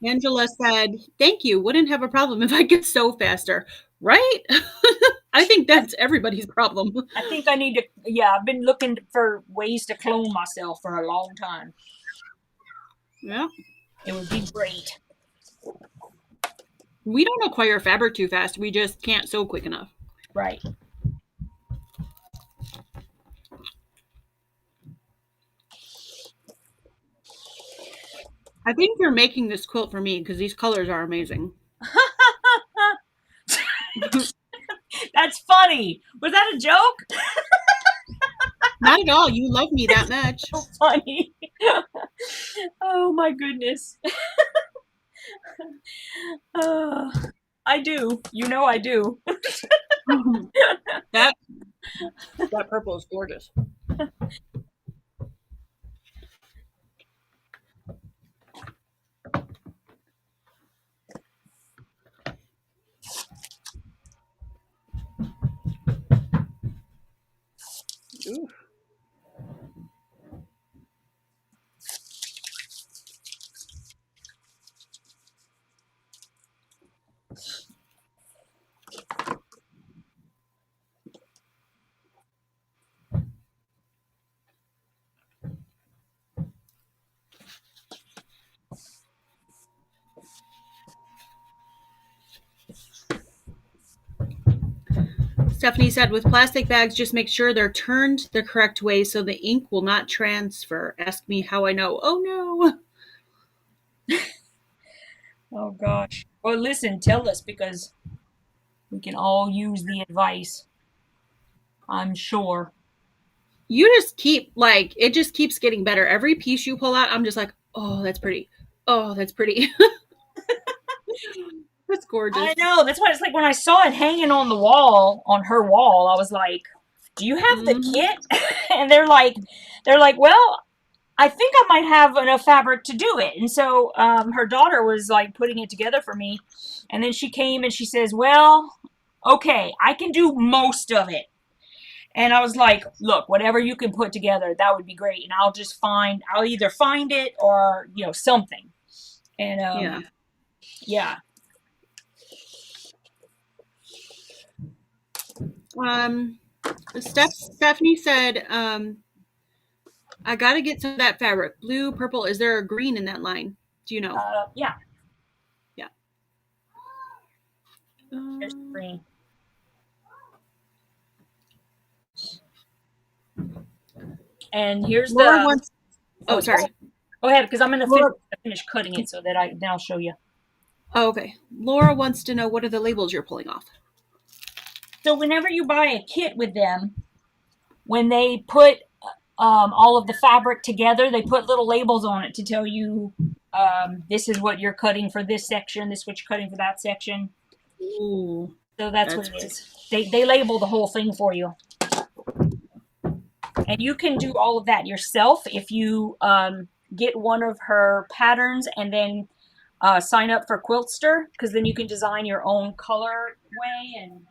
Angela said, "Thank you. Wouldn't have a problem if I could sew faster." Right? I think that's everybody's problem. I think I need to, yeah, I've been looking for ways to clone myself for a long time. Yeah. It would be great. We don't acquire fabric too fast. We just can't sew quick enough. Right. I think you're making this quilt for me because these colors are amazing. That's funny. Was that a joke? Not at all. You love me that much. So funny. Oh my goodness. I do. You know I do. that purple is gorgeous. Ooh. Stephanie said, "With plastic bags, just make sure they're turned the correct way so the ink will not transfer. Ask me how I know." Oh, no. Oh gosh. Well, listen, tell us because we can all use the advice. I'm sure. You just keep, like, it just keeps getting better. Every piece you pull out, I'm just like, oh, that's pretty. Oh, that's pretty. That's gorgeous. I know. That's why it's like when I saw it hanging on the wall, on her wall, I was like, do you have the kit? And they're like, well, I think I might have enough fabric to do it. And so her daughter was like putting it together for me. And then she came and she says, well, okay, I can do most of it. And I was like, look, whatever you can put together, that would be great. And I'll either find it or, you know, something. And yeah. Stephanie said, I got to get some of that fabric. Blue, purple. Is there a green in that line? Do you know? Yeah. Yeah. There's green. And here's Laura wants. Oh, sorry. Go ahead, because I'm going to finish cutting it so that then I'll show you. Oh, okay. Laura wants to know, what are the labels you're pulling off? So whenever you buy a kit with them, when they put all of the fabric together, they put little labels on it to tell you this is what you're cutting for this section, this is what you're cutting for that section. Ooh, so that's what it is. They label the whole thing for you. And you can do all of that yourself if you get one of her patterns and then sign up for Quiltster, because then you can design your own color way. And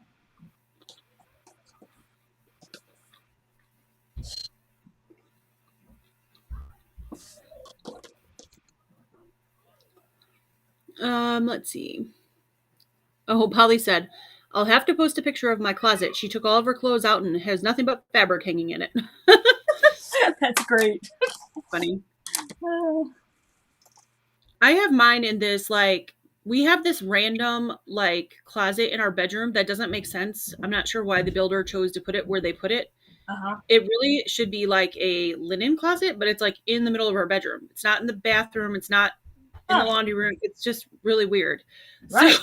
Let's see. Oh, Polly said, I'll have to post a picture of my closet. She took all of her clothes out and has nothing but fabric hanging in it. that's great. Funny. I have mine in this, like, we have this random, like, closet in our bedroom that doesn't make sense. I'm not sure why the builder chose to put it where they put it. Uh-huh. It really should be like a linen closet, but it's like in the middle of our bedroom. It's not in the bathroom. It's not in the laundry room. It's just really weird. Right. So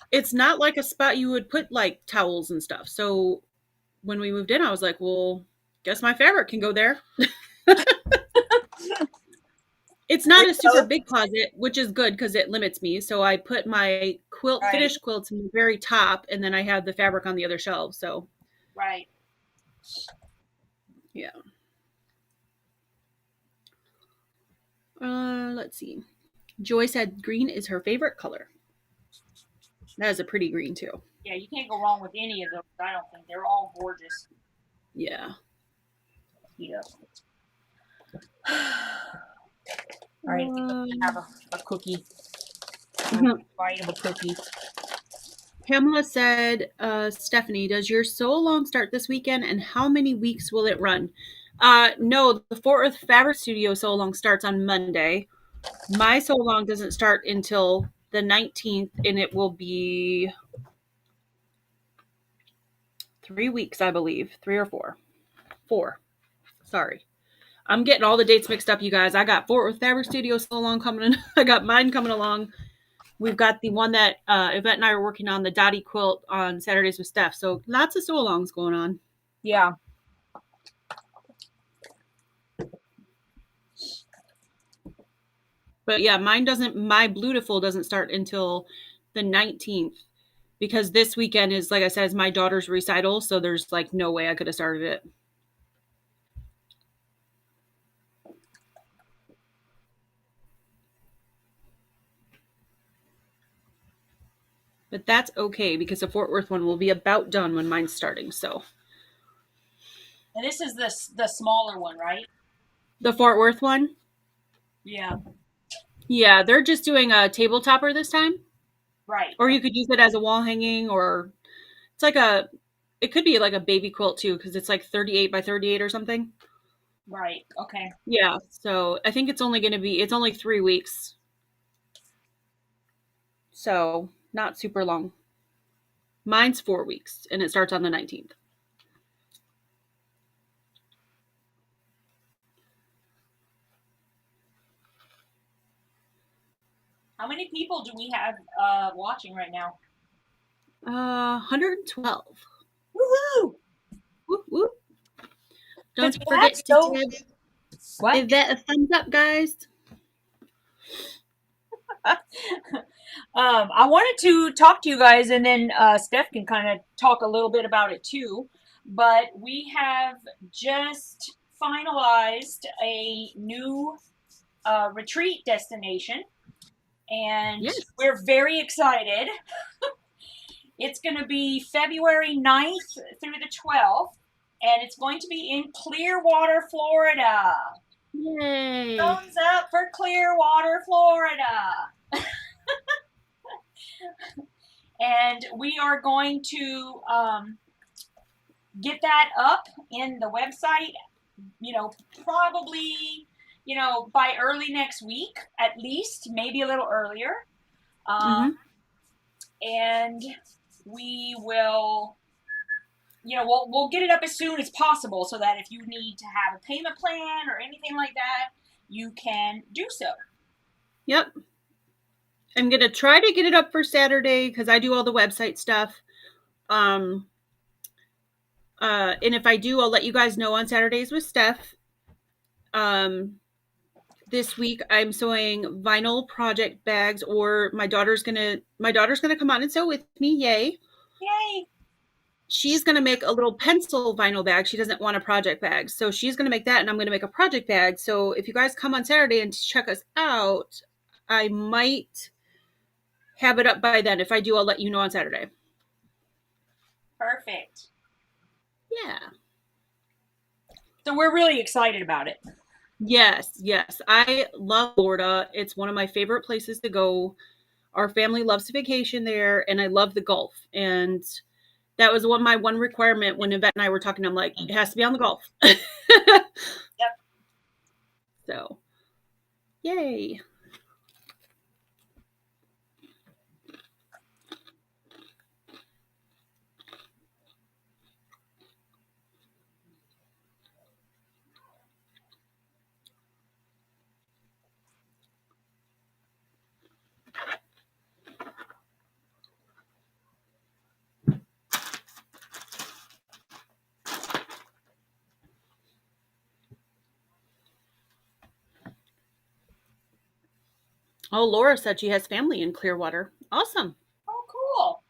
it's not like a spot you would put like towels and stuff. So when we moved in, I was like, well, guess my fabric can go there. It's not a super big closet, which is good because it limits me. So I put my finished quilts in the very top, and then I have the fabric on the other shelves. So right. Yeah. Let's see. Joy said green is her favorite color. That is a pretty green too. Yeah, you can't go wrong with any of those. I don't think they're all gorgeous. Yeah. Yeah. All right, I think I'm gonna have a cookie. Bite of a cookie. Pamela said, Stephanie, does your sew along start this weekend, and how many weeks will it run? No, the Fort Worth Fabric Studio sew along starts on Monday. My sew along doesn't start until the 19th, and it will be 3 weeks, I believe. 3 or 4. 4. Sorry. I'm getting all the dates mixed up, you guys. I got Fort Worth Fabric Studio sew along coming in. I got mine coming along. We've got the one that Yvette and I are working on, the Dottie quilt on Saturdays with Steph. So lots of sew-alongs going on. Yeah. But yeah, my Blutiful doesn't start until the 19th because this weekend is, like I said, is my daughter's recital. So there's like no way I could have started it. But that's okay because the Fort Worth one will be about done when mine's starting. So. And this is the smaller one, right? The Fort Worth one? Yeah. Yeah, they're just doing a table topper this time. Right. Or you could use it as a wall hanging, or it's like it could be like a baby quilt too, because it's like 38 by 38 or something. Right. Okay. Yeah. So I think it's only 3 weeks. So not super long. Mine's 4 weeks and it starts on the 19th. How many people do we have watching right now? 112. Woohoo! Whoop, whoop. Don't forget to give Yvette a thumbs up, guys. I wanted to talk to you guys, and then Steph can kind of talk a little bit about it too. But we have just finalized a new retreat destination, and Yes. we're very excited. It's going to be February 9th through the 12th, and it's going to be in Clearwater, Florida. Yay. Thumbs up for Clearwater, Florida. And we are going to get that up in the website, probably, by early next week, at least, maybe a little earlier. And we will, we'll get it up as soon as possible so that if you need to have a payment plan or anything like that, you can do so. Yep. I'm going to try to get it up for Saturday because I do all the website stuff. And if I do, I'll let you guys know on Saturdays with Steph. This week I'm sewing vinyl project bags, or my daughter's gonna come on and sew with me. Yay! Yay! she's going to make a little pencil vinyl bag. She doesn't want a project bag. So she's going to make that, and I'm going to make a project bag. So if you guys come on Saturday and check us out, I might have it up by then. If I do, I'll let you know on Saturday. Perfect. Yeah. So we're really excited about it. Yes, yes. I love Florida. It's one of my favorite places to go. Our family loves to vacation there, and I love the Gulf. And that was my one requirement when Yvette and I were talking. I'm like, it has to be on the Gulf. Yep. So, yay. Oh, Laura said she has family in Clearwater. Awesome. Oh,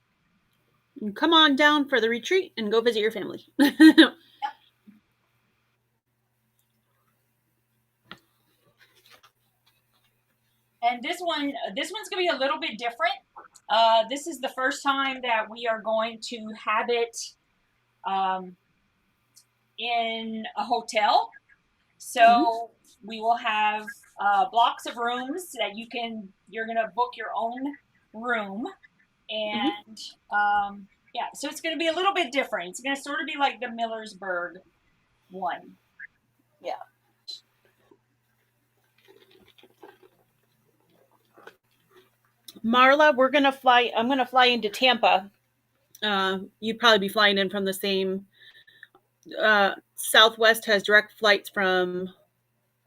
cool. Come on down for the retreat and go visit your family. Yep. And this one's gonna be a little bit different. This is the first time that we are going to have it in a hotel. So we will have blocks of rooms that you're gonna book your own room, and yeah, so it's gonna be a little bit different. It's gonna sort of be like the Millersburg one. Yeah. Marla, I'm gonna fly into Tampa. You'd probably be flying in from the same. Southwest has direct flights from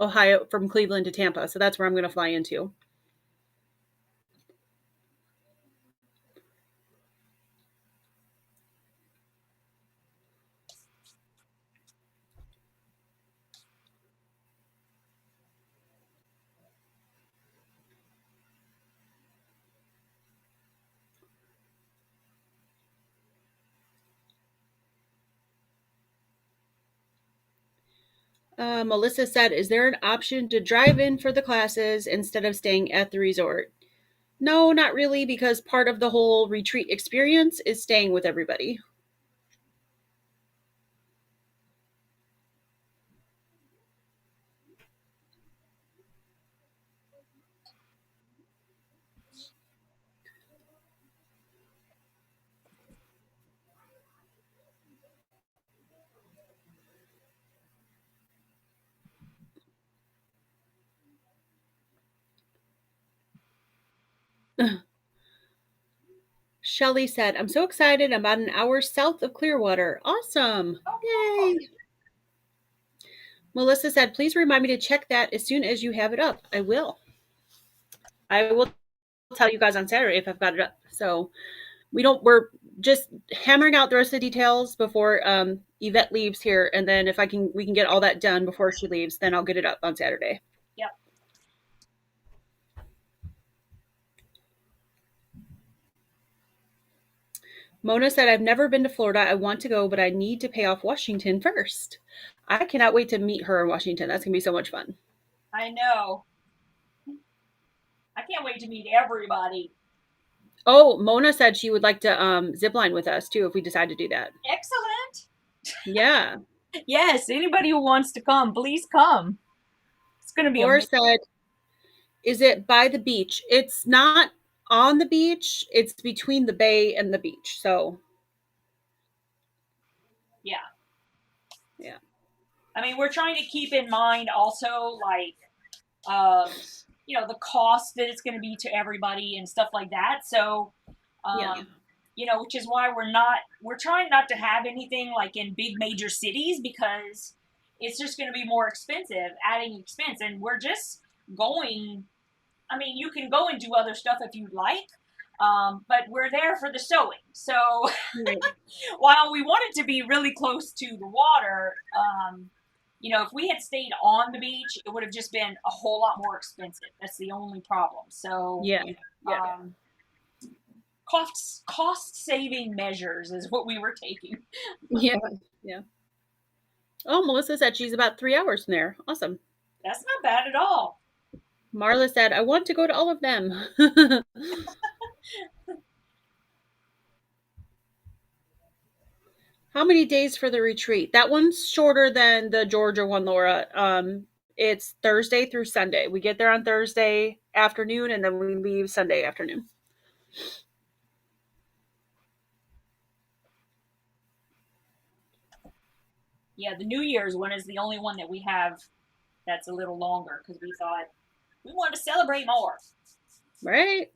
Ohio, from Cleveland to Tampa, so that's where I'm gonna fly into. Melissa said, is there an option to drive in for the classes instead of staying at the resort? No, not really, because part of the whole retreat experience is staying with everybody. Shelly said, I'm so excited. I'm about an hour south of Clearwater. Awesome. Yay. Melissa said, please remind me to check that as soon as you have it up. I will. I will tell you guys on Saturday if I've got it up. So we're just hammering out the rest of the details before Yvette leaves here. And then if we can get all that done before she leaves, then I'll get it up on Saturday. Yep. Mona said, I've never been to Florida. I want to go, but I need to pay off Washington first. I cannot wait to meet her in Washington. That's going to be so much fun. I know. I can't wait to meet everybody. Oh, Mona said she would like to zip line with us too if we decide to do that. Excellent. Yeah. Yes, anybody who wants to come, please come. It's going to be Or amazing. said, is it by the beach? It's not on the beach. It's between the bay and the beach. So. Yeah. Yeah. I mean, we're trying to keep in mind also, like, the cost that it's going to be to everybody and stuff like that. So, Yeah. which is why we're trying not to have anything like in big major cities because it's just going to be more expensive, adding expense. And we're just going, I mean, you can go and do other stuff if you'd like, but we're there for the sewing. So while we want it to be really close to the water, if we had stayed on the beach, it would have just been a whole lot more expensive. That's the only problem. So, yeah. cost saving measures is what we were taking. Yeah. Yeah. Oh, Melissa said she's about 3 hours from there. Awesome. That's not bad at all. Marla said, I want to go to all of them. How many days for the retreat? That one's shorter than the Georgia one, Laura. It's Thursday through Sunday. We get there on Thursday afternoon and then we leave Sunday afternoon. Yeah, the New Year's one is the only one that we have that's a little longer because we thought we wanted to celebrate more. Right?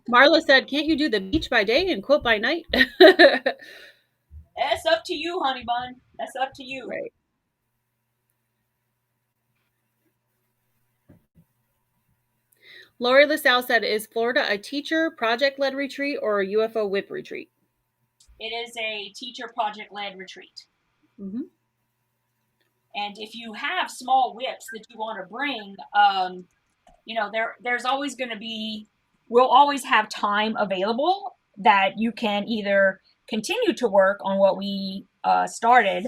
Marla said, can't you do the beach by day and quilt by night? That's up to you, honey bun. That's up to you. Right. Lori LaSalle said, is Florida a teacher project-led retreat or a UFO whip retreat? It is a teacher project-led retreat. Mm-hmm. And if you have small whips that you want to bring, there's always going to be, we'll always have time available that you can either continue to work on what we started,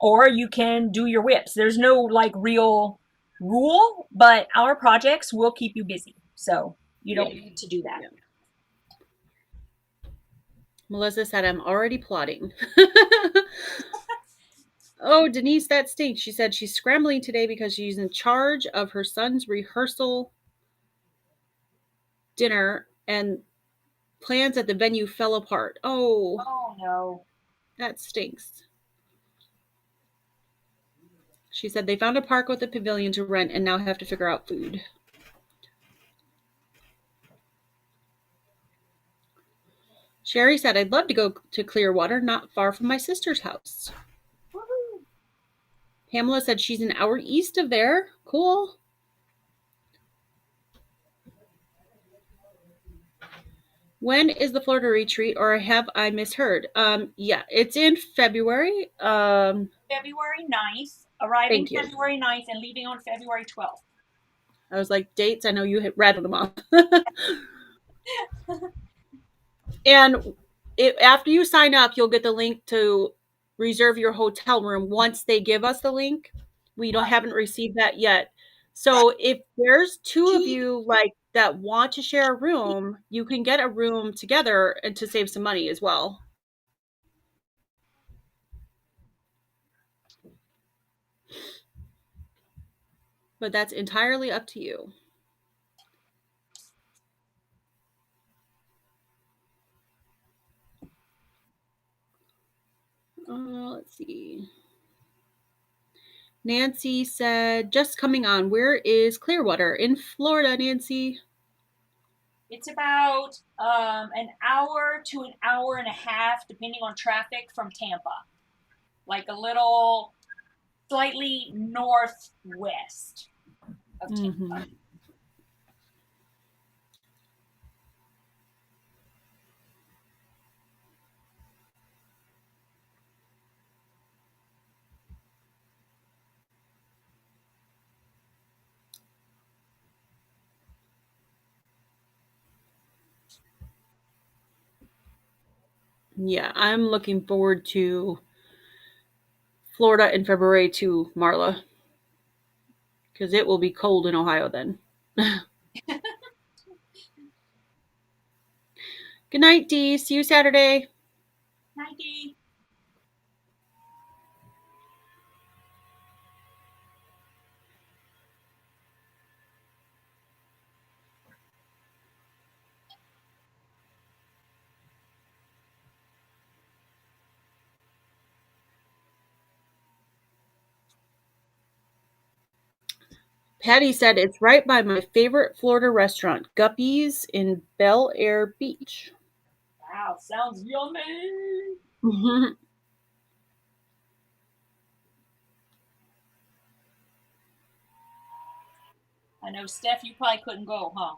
or you can do your whips. There's no like real rule, but our projects will keep you busy. So you don't need to do that. Yeah. Melissa said, I'm already plotting. Oh, Denise, that stinks. She said she's scrambling today because she's in charge of her son's rehearsal dinner and plans at the venue fell apart. Oh no. That stinks. She said they found a park with a pavilion to rent and now have to figure out food. Sherry said, I'd love to go to Clearwater, not far from my sister's house. Woo-hoo. Pamela said she's an hour east of there. Cool. When is the Florida retreat, or have I misheard? Yeah, it's in February. February 9th, arriving Thank you. February 9th and leaving on February 12th. I was like, dates, I know you had rattled them off. And after you sign up, you'll get the link to reserve your hotel room once they give us the link. We haven't received that yet. So if there's two of you like that want to share a room, you can get a room together and to save some money as well. But that's entirely up to you. Let's see. Nancy said, just coming on. Where is Clearwater? In Florida, Nancy. It's about an hour to an hour and a half, depending on traffic, from Tampa. Like a little slightly northwest of Tampa. Mm-hmm. Yeah, I'm looking forward to Florida in February too, Marla. Because it will be cold in Ohio then. Good night, Dee. See you Saturday. Night, Dee. Patty said it's right by my favorite Florida restaurant, Guppy's in Bel Air Beach. Wow, sounds yummy. Mm-hmm. I know, Steph, you probably couldn't go, huh?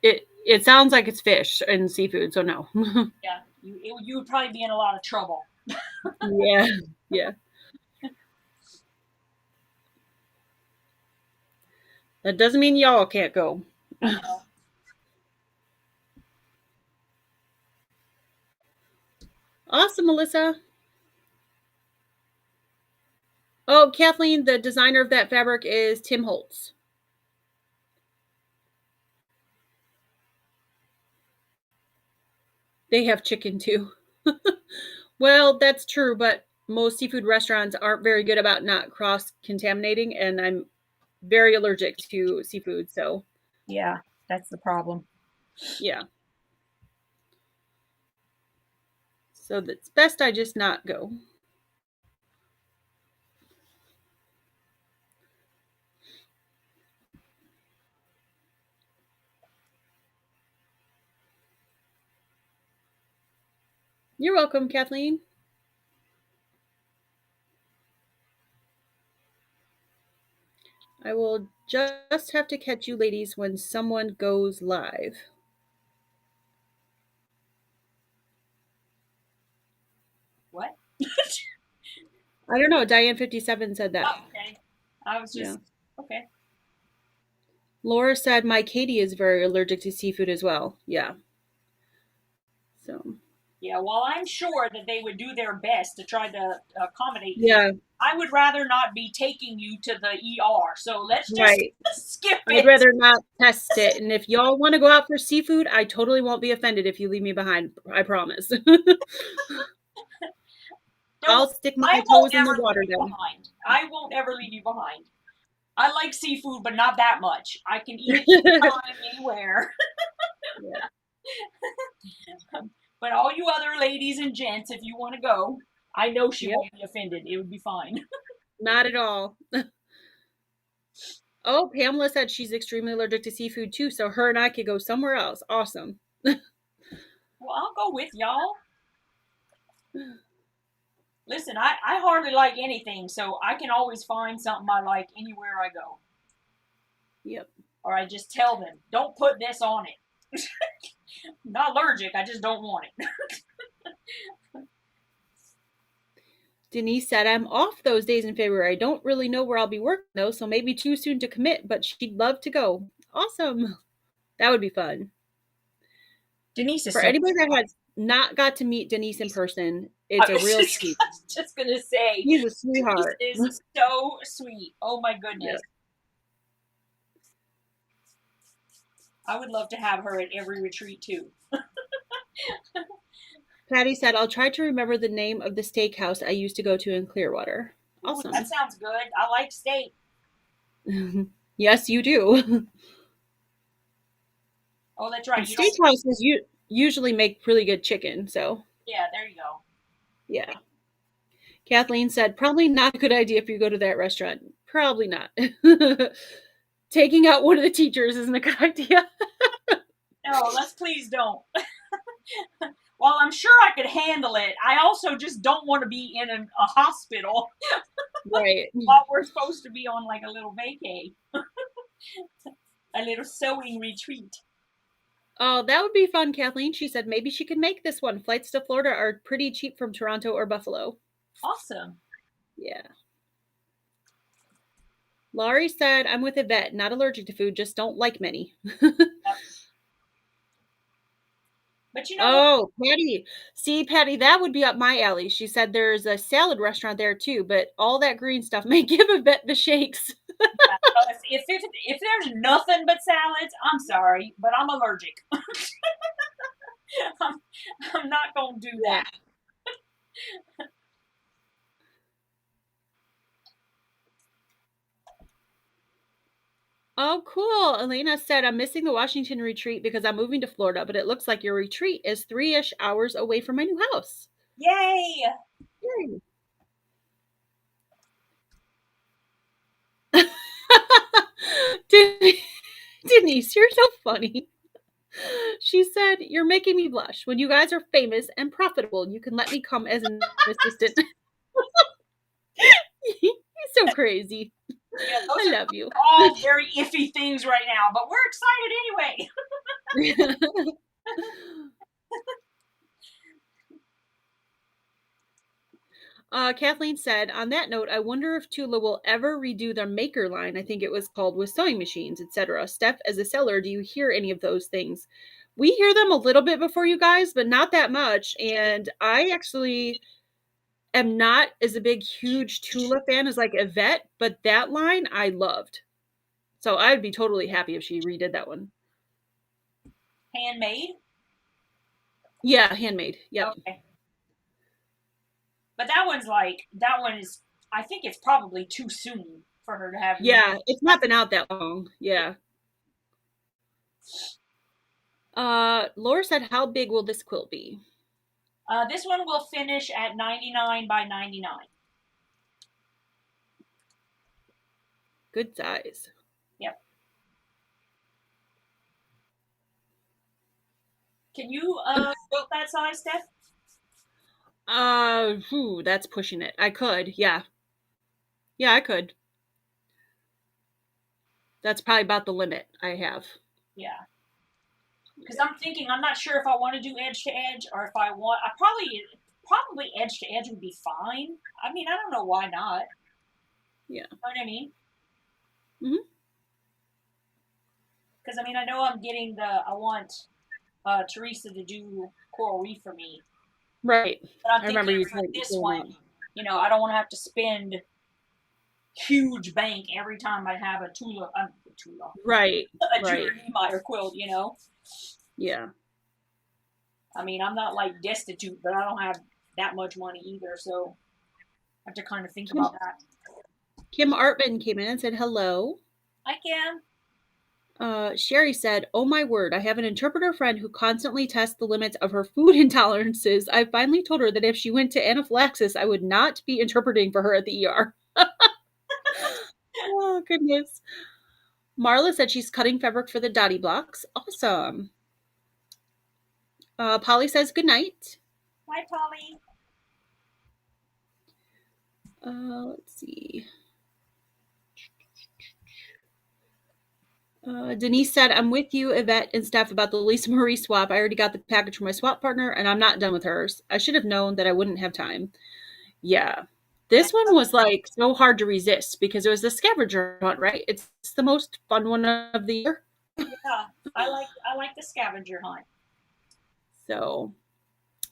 It sounds like it's fish and seafood, so no. Yeah, you would probably be in a lot of trouble. Yeah. That doesn't mean y'all can't go. I know. Awesome, Melissa. Oh, Kathleen, the designer of that fabric is Tim Holtz. They have chicken too. Well, that's true, but most seafood restaurants aren't very good about not cross-contaminating, and I'm very allergic to seafood, so Yeah, that's the problem. yeah. So it's best I just not go. You're welcome, Kathleen. I will just have to catch you ladies when someone goes live. What? I don't know. Diane57 said that. Oh, okay. I was just okay. Laura said my Katie is very allergic to seafood as well. Yeah. So. Yeah, well, I'm sure that they would do their best to try to accommodate you. Yeah. I would rather not be taking you to the ER, so let's just Right. skip I'd it. rather not test it. And if y'all want to go out for seafood, I totally won't be offended if you leave me behind. I promise. I'll stick my toes in the water then. I won't ever leave you behind. I like seafood, but not that much. I can eat it anytime, anywhere. Yeah. But all you other ladies and gents, if you want to go, I know she Yep. won't be offended. It would be fine. Not at all. Oh, Pamela said she's extremely allergic to seafood too, so her and I could go somewhere else. Awesome. Well, I'll go with y'all. Listen, I hardly like anything, so I can always find something I like anywhere I go. Yep. Or I just tell them, don't put this on it. I'm not allergic, I just don't want it. Denise said, I'm off those days in February. I don't really know where I'll be working though, so maybe too soon to commit, but she'd love to go. Awesome. That would be fun. Denise is For so anybody that has not got to meet Denise in person, it's a real treat. I was just gonna say, she's a sweetheart. Denise is so sweet. Oh my goodness. Yep. I would love to have her at every retreat too. Patty said, I'll try to remember the name of the steakhouse I used to go to in Clearwater. Awesome. Ooh, that sounds good. I like steak. Yes, you do. Oh, that's right. Steakhouses usually make really good chicken, so. Yeah, there you go. Yeah. Kathleen said, probably not a good idea if you go to that restaurant. Probably not. Taking out one of the teachers isn't a good idea. No, let's please don't. While I'm sure I could handle it, I also just don't want to be in a hospital. Right. While we're supposed to be on like a little vacay. A little sewing retreat. Oh, that would be fun, Kathleen. She said maybe she could make this one. Flights to Florida are pretty cheap from Toronto or Buffalo. Awesome. Yeah. Laurie said, I'm with Yvette. Not allergic to food, just don't like many. Yep. But you know. Oh, Patty. See, Patty, that would be up my alley. She said there's a salad restaurant there too, but all that green stuff may give Yvette the shakes. If there's nothing but salads, I'm sorry, but I'm allergic. I'm not going to do that. Oh, cool. Elena said, I'm missing the Washington retreat because I'm moving to Florida, but it looks like your retreat is 3-ish hours away from my new house. Yay! Denise, you're so funny. She said, you're making me blush. When you guys are famous and profitable, you can let me come as an assistant. He's so crazy. Yeah, I love you. All very iffy things right now, but we're excited anyway. Kathleen said, on that note, I wonder if Tula will ever redo their maker line, I think it was called, with sewing machines, etc. Steph, as a seller, do you hear any of those things? We hear them a little bit before you guys, but not that much. And I actually am not as a big, huge Tula fan as like Yvette, but that line I loved. So I'd be totally happy if she redid that one. Handmade? Yeah, handmade. Yep. Okay. But that one is, I think it's probably too soon for her to have new. Yeah, it's not been out that long. Yeah. Laura said, how big will this quilt be? This one will finish at 99 by 99. Good size. Yep. Can you quilt that size, Steph? That's pushing it. I could, yeah. Yeah, I could. That's probably about the limit I have. Yeah. Because I'm thinking, I'm not sure if I want to do edge to edge or if I want. I probably edge to edge would be fine. I mean, I don't know why not. Yeah. You know what I mean? Mm-hmm. Because I mean, I know I'm getting I want Teresa to do Coral Reef for me. Right. But I'm I remember thinking you for saying this one, you know, I don't want to have to spend huge bank every time I have a Right. a Right. Judy Niemeyer quilt, you know? Yeah. I mean, I'm not like destitute, but I don't have that much money either, so I have to kind of think about that. Kim Artman came in and said hello. I can. Sherry said, oh my word, I have an interpreter friend who constantly tests the limits of her food intolerances. I finally told her that if she went to anaphylaxis, I would not be interpreting for her at the ER. Oh, goodness. Marla said she's cutting fabric for the Dottie blocks. Awesome. Polly says good night. Hi, Polly. Let's see. Denise said, I'm with you, Yvette and Steph, about the Lisa Marie swap. I already got the package for my swap partner, and I'm not done with hers. I should have known that I wouldn't have time. Yeah. This one was like so hard to resist because it was the scavenger hunt, right? It's the most fun one of the year. Yeah, I like the scavenger hunt. So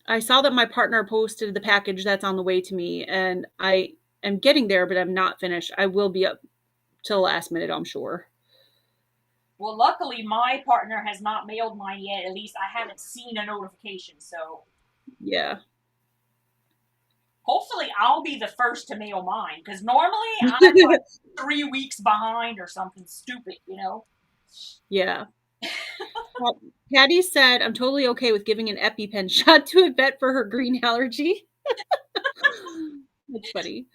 I saw that my partner posted the package that's on the way to me, and I am getting there, but I'm not finished. I will be up till the last minute, I'm sure. Well, luckily, my partner has not mailed mine yet. At least I haven't seen a notification. So, yeah. Hopefully, I'll be the first to mail mine because normally I'm like 3 weeks behind or something stupid, you know? Yeah. Patty said, I'm totally okay with giving an EpiPen shot to Yvette for her green allergy. That's funny.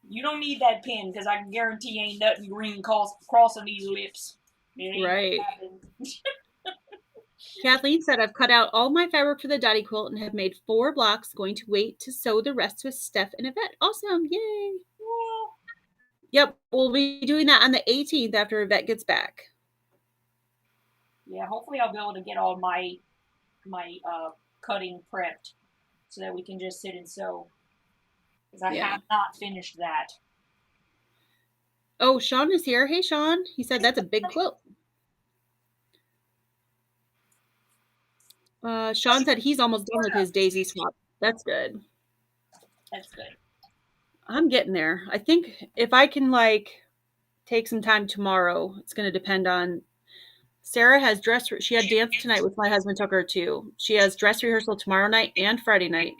You don't need that pen because I can guarantee ain't nothing green crossing these lips. Right. Kathleen said, I've cut out all my fabric for the Dottie quilt and have made 4 blocks. Going to wait to sew the rest with Steph and Yvette. Awesome. Yay. Yeah. Yep. We'll be doing that on the 18th after Yvette gets back. Yeah, hopefully I'll be able to get all my cutting prepped so that we can just sit and sew. Because I have not finished that. Oh, Sean is here. Hey, Sean. He said that's a big quilt. Sean said he's almost done with his daisy swap. That's good. That's good. I'm getting there. I think if I can take some time tomorrow, it's going to depend on Sarah has she had dance tonight, which my husband took her to. She has dress rehearsal tomorrow night and Friday night.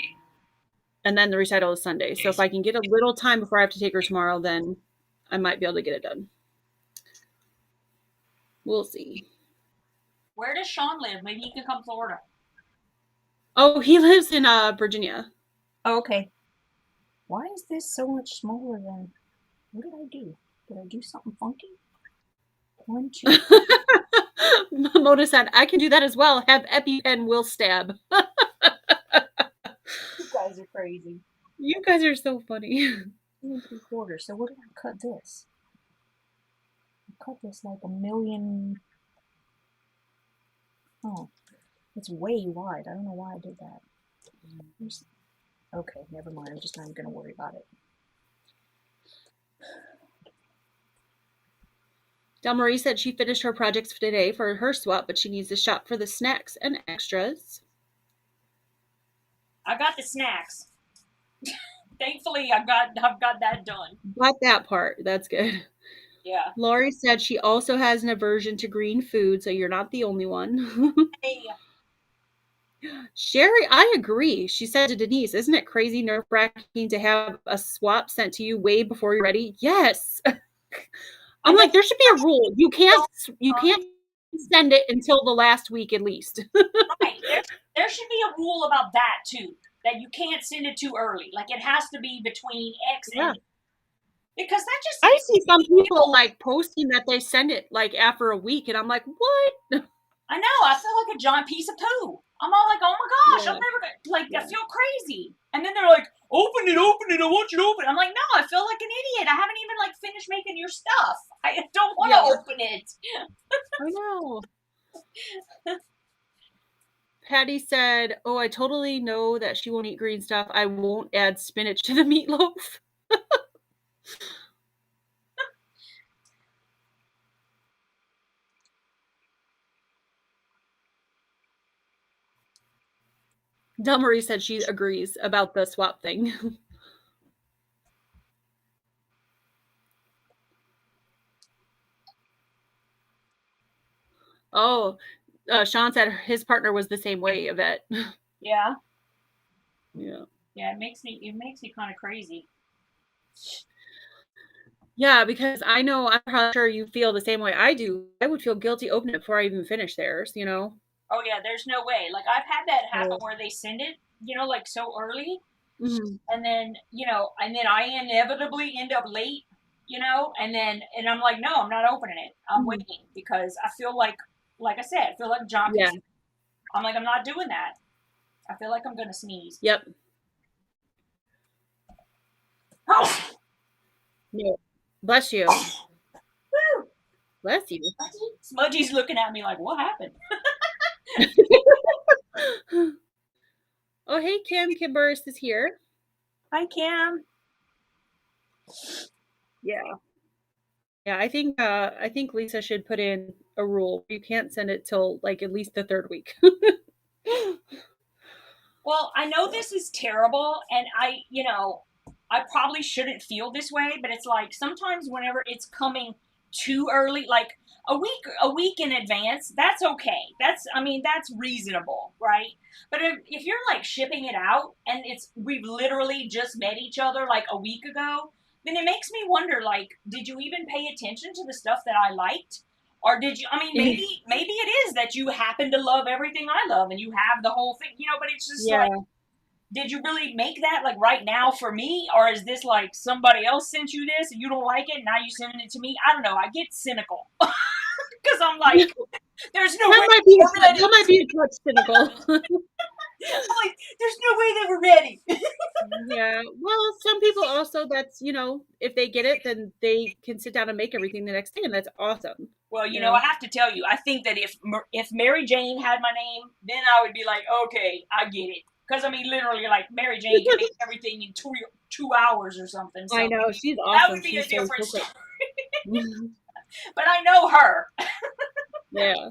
And then the recital is Sunday. So if I can get a little time before I have to take her tomorrow, then I might be able to get it done. We'll see. Where does Sean live? Maybe he can come to Florida. Oh, he lives in Virginia. Oh, okay. Why is this so much smaller than... What did I do? Did I do something funky? 1, 2... Mona said, I can do that as well. Have EpiPen will stab. You guys are crazy. You guys are so funny. 2 3/4. So what did I cut this? I cut this like a million... Oh, it's way wide. I don't know why I did that. Okay, never mind. I'm just not even going to worry about it. Del Marie said she finished her projects for today for her swap, but she needs to shop for the snacks and extras. I got the snacks. Thankfully, I've got that done. Got that part. That's good. Yeah. Lori said she also has an aversion to green food, so you're not the only one. Hey, Sherry, I agree. She said to Denise, isn't it crazy nerve-wracking to have a swap sent to you way before you're ready? Yes. I'm like, there should be a rule. You can't send it until the last week at least. right. There should be a rule about that too. That you can't send it too early. Like it has to be between X and because that just I see some people like posting that they send it like after a week, and I'm like, what? I know. I feel like a giant piece of poo. I'm all like, oh my gosh, I'm never gonna like. I feel crazy. And then they're like, open it. I want you to open it. I'm like, no, I feel like an idiot. I haven't even like finished making your stuff. I don't want to open it. I know. Patty said, oh, I totally know that she won't eat green stuff. I won't add spinach to the meatloaf. Del Marie said she agrees about the swap thing. Oh, Sean said his partner was the same way, Yvette. Yeah. Yeah. Yeah, it makes me kind of crazy. Yeah, because I know, I'm probably sure you feel the same way I do. I would feel guilty opening it before I even finish theirs, you know? Oh yeah, there's no way. Like I've had that happen where they send it, like so early, and then I inevitably end up late, and I'm like, no, I'm not opening it. I'm waiting because I feel like I said, I feel like John. Yeah. I'm like, I'm not doing that. I feel like I'm gonna sneeze. Yep. Oh. No. Bless you. Woo. Bless you. Smudgy's looking at me like, what happened? Oh, hey, Kim. Kim Burris is here. Hi, Kim. Yeah. Yeah, I think Lisa should put in a rule. You can't send it till like at least the third week. Well, I know this is terrible, and I probably shouldn't feel this way, but it's like sometimes whenever it's coming too early, like a week in advance, that's okay. That's reasonable, right? But if you're like shipping it out and we've literally just met each other like a week ago, then it makes me wonder, like, did you even pay attention to the stuff that I liked? Or did you, maybe it is that you happen to love everything I love and you have the whole thing, but it's just like, did you really make that like right now for me? Or is this like somebody else sent you this and you don't like it and now you're sending it to me? I don't know. I get cynical because I'm like, there's no way. That might be a touch cynical. I'm like, there's no way they were ready. Yeah. Well, some people also, that's, if they get it, then they can sit down and make everything the next day, and that's awesome. Well, I have to tell you, I think that if Mary Jane had my name, then I would be like, okay, I get it. Because, literally, like, Mary Jane can make everything in 2 hours or something. So I know. She's awesome. That would be a different story. But I know her. Yeah.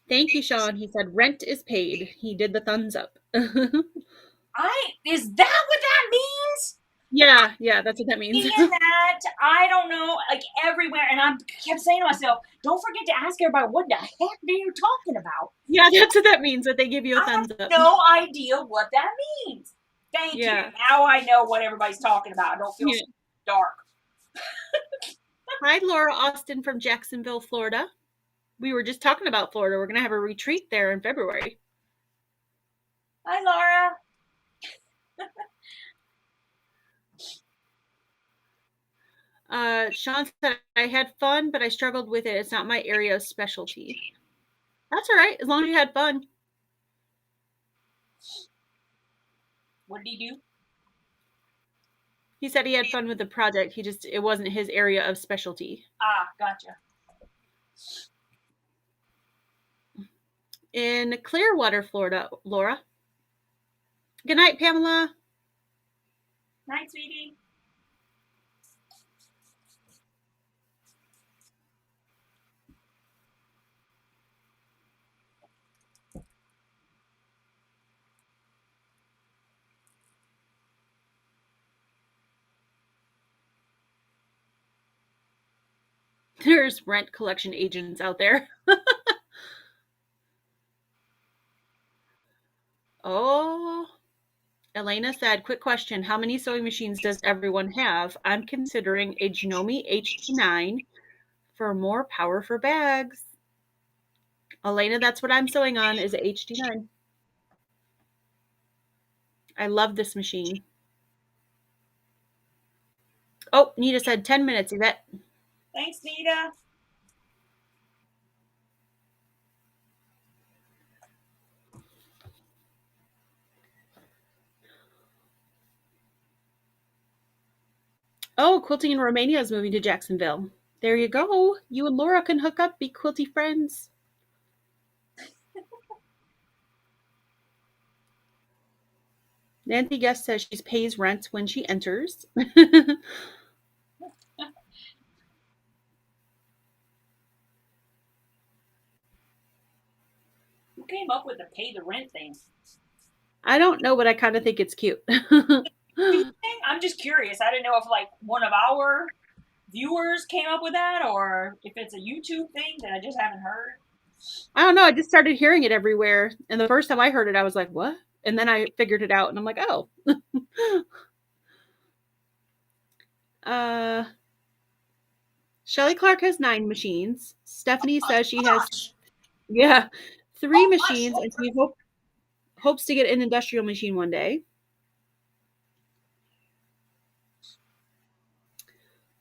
Thank you, Sean. He said rent is paid. He did the thumbs up. Is that what that means? Yeah, that's what that means. That I don't know, like everywhere, and I kept saying to myself, "Don't forget to ask everybody what the heck are you talking about." Yeah, that's what that means. That they give you a thumbs up. No idea what that means. Thank you. Now I know what everybody's talking about. I don't feel so dark. Hi, Laura Austin from Jacksonville, Florida. We were just talking about Florida. We're going to have a retreat there in February. Hi, Laura. Sean said, I had fun, but I struggled with it. It's not my area of specialty. That's all right, as long as you had fun. What did he do? He said he had fun with the project. It wasn't his area of specialty. Ah, gotcha. In Clearwater, Florida, Laura. Good night, Pamela. Night, sweetie. There's rent collection agents out there. Oh, Elena said, quick question. How many sewing machines does everyone have? I'm considering a Janome HD9 for more power for bags. Elena, that's what I'm sewing on, is a HD9. I love this machine. Oh, Nita said 10 minutes, Yvette. Thanks, Nita. Oh, Quilting in Romania is moving to Jacksonville. There you go. You and Laura can hook up, be quilty friends. Nancy Guest says she pays rent when she enters. Who came up with the pay the rent thing? I don't know, but I kind of think it's cute. I'm just curious. I didn't know if like one of our viewers came up with that or if it's a YouTube thing that I just haven't heard. I don't know. I just started hearing it everywhere. And the first time I heard it, I was like, what? And then I figured it out and I'm like, oh. Shelly Clark has 9 machines. Stephanie says she has, 3 machines, and she hopes to get an industrial machine one day.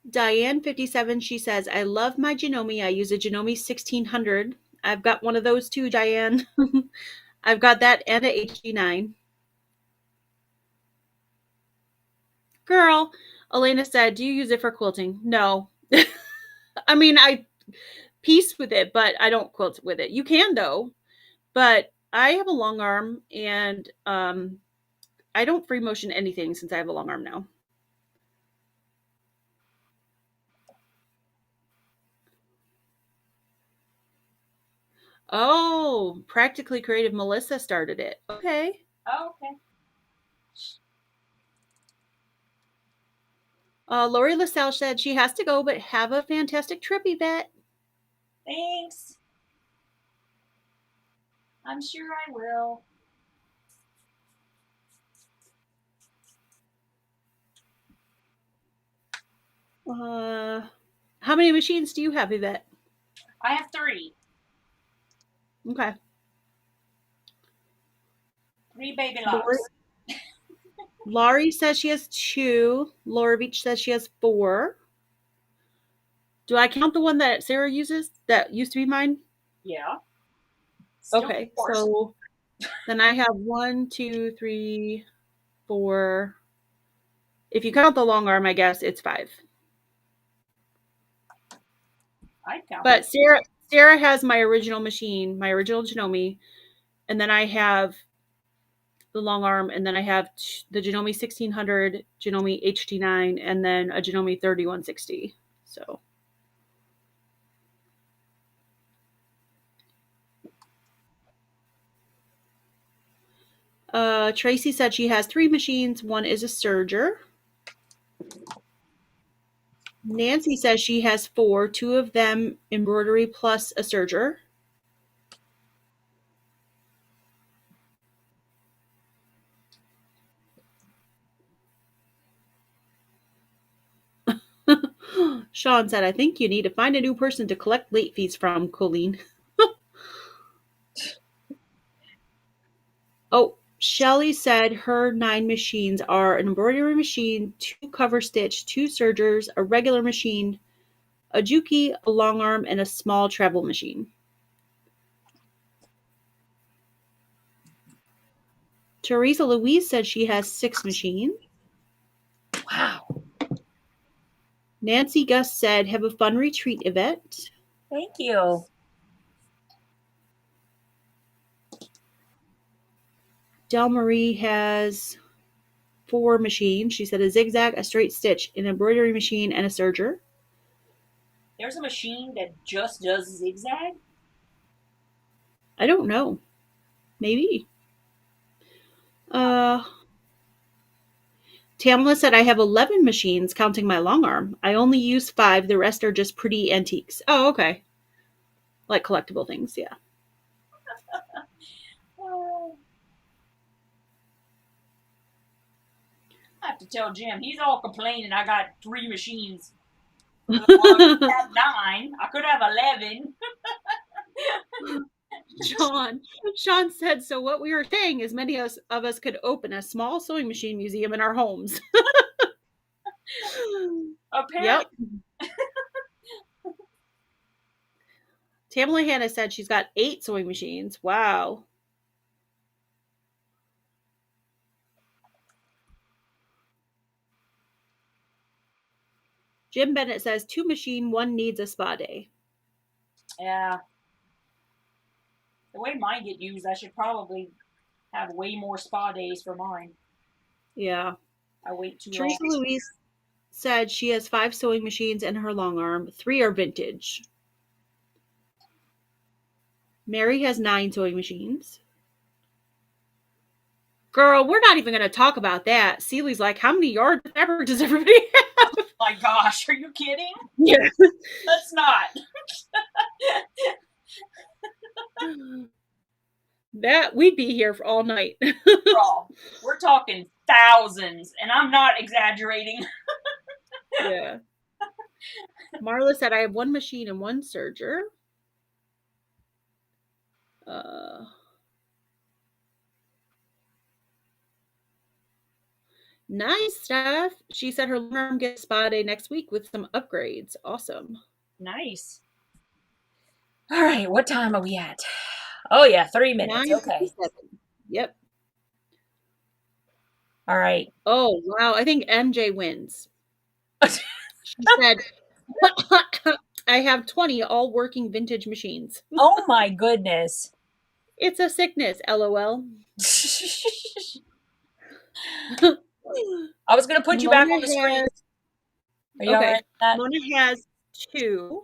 Diane 57, she says, I love my Janome. I use a Janome 1600. I've got one of those too, Diane. I've got that and a HD9. Girl, Elena said, do you use it for quilting? No. I mean, I piece with it, but I don't quilt with it. You can, though. But I have a long arm, and I don't free motion anything since I have a long arm now. Oh, Practically Creative Melissa started it. Okay. Oh, okay. Lori LaSalle said she has to go, but have a fantastic trip, Yvette. Thanks. I'm sure I will. How many machines do you have, Yvette? I have 3. Okay. 3 baby loves. Laurie says she has 2. Laura Beach says she has 4. Do I count the one that Sarah uses that used to be mine? Yeah. Still okay, so then I have 1, 2, 3, 4. If you count the long arm, I guess it's 5. I count. But Sarah has my original machine, my original Janome, and then I have the long arm, and then I have the Janome 1600, Janome HD9, and then a Janome 3160. So. Tracy said she has 3 machines. 1 is a serger. Nancy says she has 4. 2 of them embroidery plus a serger. Sean said, I think you need to find a new person to collect late fees from, Colleen. Oh, Shelly said her 9 machines are an embroidery machine, 2 cover stitch, 2 sergers, a regular machine, a Juki, a long arm, and a small travel machine. Teresa Louise said she has 6 machines. Wow. Nancy Gus said, have a fun retreat, Yvette. Thank you. Del Marie has 4 machines. She said a zigzag, a straight stitch, an embroidery machine, and a serger. There's a machine that just does zigzag? I don't know. Maybe. Tamla said, I have 11 machines, counting my long arm. I only use 5. The rest are just pretty antiques. Oh, okay. Like collectible things, yeah. I have to tell Jim. He's all complaining I got 3 machines. Well, I could have 9. I could have 11. Sean said, so what we were saying is many of us could open a small sewing machine museum in our homes. Apparently. Yep. Tamala Hannah said she's got 8 sewing machines. Wow. Jim Bennett says 2 machine, 1 needs a spa day. Yeah. The way mine get used, I should probably have way more spa days for mine. Yeah. I wait too Teresa long. Louise said she has 5 sewing machines in her long arm. 3 are vintage. Mary has 9 sewing machines. Girl, we're not even going to talk about that. Celie's like, how many yards of fabric does everybody have? My gosh, are you kidding? Yeah. Let's not. That we'd be here for all night. Girl, we're talking thousands, and I'm not exaggerating. Yeah. Marla said, I have 1 machine and 1 serger. Nice stuff. She said her arm gets spa day next week with some upgrades. Awesome. Nice. All right, what time are we at? Oh yeah, 3 minutes. Okay. Yep. All right. Oh wow, I think MJ wins. She said, I have 20 all working vintage machines. Oh my goodness. It's a sickness, LOL. I was going to put you back on the screen. Are you all right with that? Mona has 2.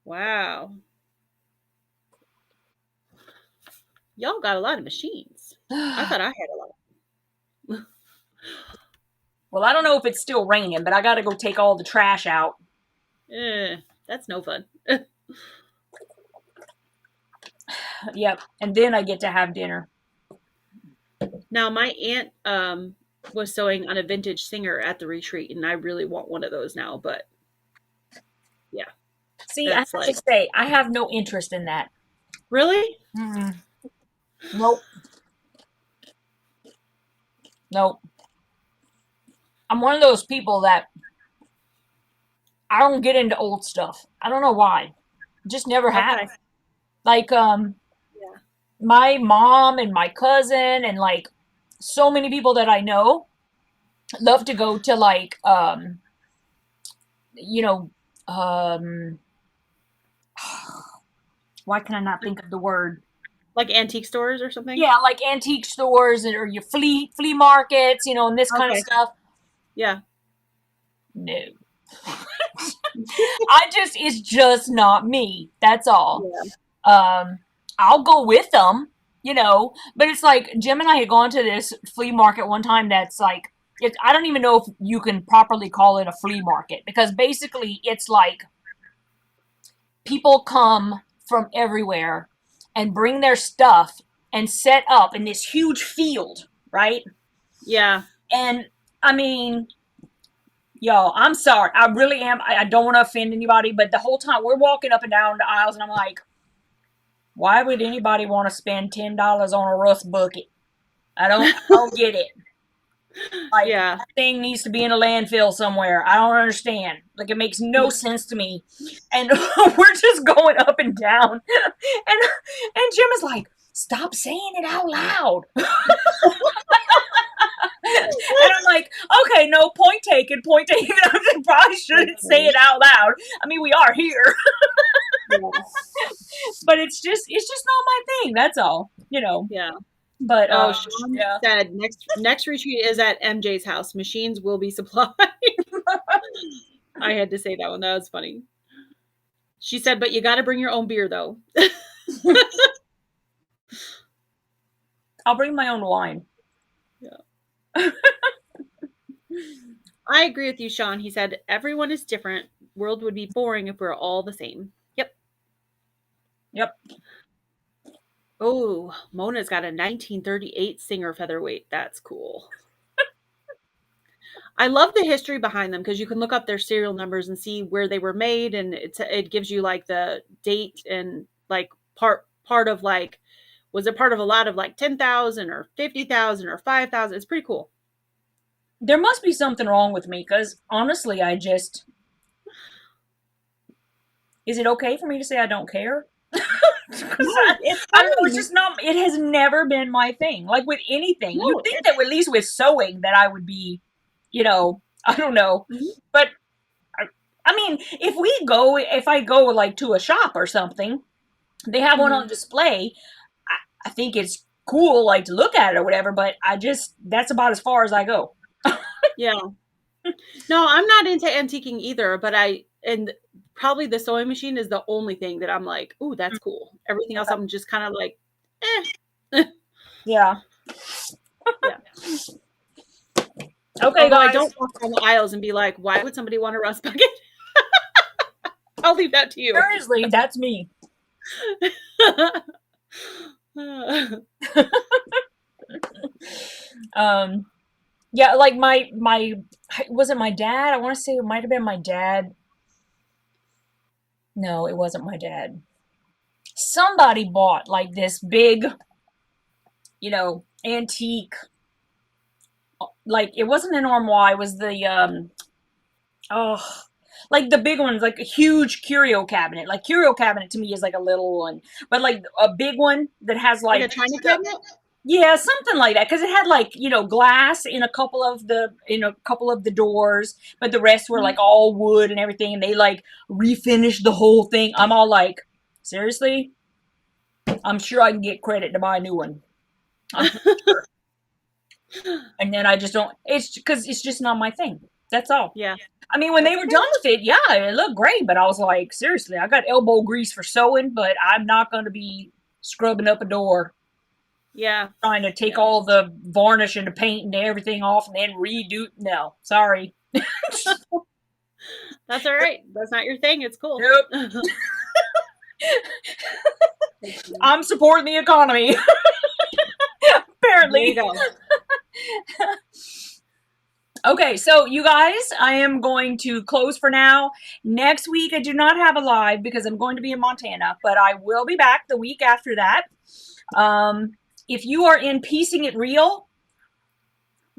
Wow. Y'all got a lot of machines. I thought I had a lot. Well, I don't know if it's still raining, but I got to go take all the trash out. That's no fun. Yep. And then I get to have dinner. Now, my aunt was sewing on a vintage Singer at the retreat, and I really want one of those now, but yeah. See, I have to say, I have no interest in that. Really? Mm-hmm. Nope. Nope. I'm one of those people that I don't get into old stuff. I don't know why. Just never have. Like, my mom and my cousin and like so many people that I know love to go to like, why can I not think of the word? Like antique stores or something? Yeah, like antique stores or your flea markets, and this kind of stuff. Yeah. No. It's just not me. That's all. Yeah. I'll go with them, but it's like Jim and I had gone to this flea market one time that's like, I don't even know if you can properly call it a flea market, because basically it's like people come from everywhere and bring their stuff and set up in this huge field, right? Yeah. And I mean, yo, I'm sorry. I really am. I don't want to offend anybody, but the whole time we're walking up and down the aisles and I'm like, why would anybody want to spend $10 on a rust bucket? I don't get it. Like, that thing needs to be in a landfill somewhere. I don't understand. Like, it makes no sense to me. And we're just going up and down. And Jim is like, stop saying it out loud. And I'm like, okay, no, point taken. I probably shouldn't say it out loud. I mean, we are here. But it's just not my thing. That's all, Yeah. But Sean said next retreat is at MJ's house. Machines will be supplied. I had to say that one. That was funny. She said, but you got to bring your own beer, though. I'll bring my own wine. Yeah. I agree with you, Sean. He said, everyone is different. World would be boring if we we're all the same. Yep. Yep. Oh, Mona's got a 1938 Singer featherweight. That's cool. I love the history behind them because you can look up their serial numbers and see where they were made, and it gives you like the date and like part of like, was it part of a lot of like 10,000 or 50,000 or 5,000? It's pretty cool. There must be something wrong with me because honestly, is it okay for me to say I don't care? I don't know, it's just not, it has never been my thing. Like with anything, you'd think that at least with sewing that I would be, I don't know. But I mean, if I go like to a shop or something, they have one on display. I think it's cool, like to look at it or whatever, but that's about as far as I go. Yeah. No, I'm not into antiquing either, but and probably the sewing machine is the only thing that I'm like, ooh, that's cool. Everything else I'm just kind of like, Yeah. Yeah. Okay, although guys. I don't walk down the aisles and be like, why would somebody want a rust bucket? I'll leave that to you. Seriously, that's me. Yeah, like my was it my dad? I want to say it might have been my dad. No, it wasn't my dad. Somebody bought like this big, antique, like it wasn't an armoire, it was the like the big ones, like a huge curio cabinet. Like curio cabinet to me is like a little one, but like a big one that has like a china cabinet. Yeah, something like that. Because it had like glass in a couple of the doors, but the rest were like all wood and everything. And they like refinished the whole thing. I'm all like, seriously? I'm sure I can get credit to buy a new one. I'm sure. And then I just don't. It's because it's just not my thing. That's all. Yeah. I mean, when they were done with it, yeah, it looked great. But I was like, seriously, I got elbow grease for sewing, but I'm not going to be scrubbing up a door. Yeah. Trying to take all the varnish and the paint and everything off and then redo. No, sorry. That's all right. That's not your thing. It's cool. Nope. I'm supporting the economy. Apparently. There you go. Okay, so you guys, I am going to close for now. Next week, I do not have a live because I'm going to be in Montana, but I will be back the week after that. If you are in Piecing It Real,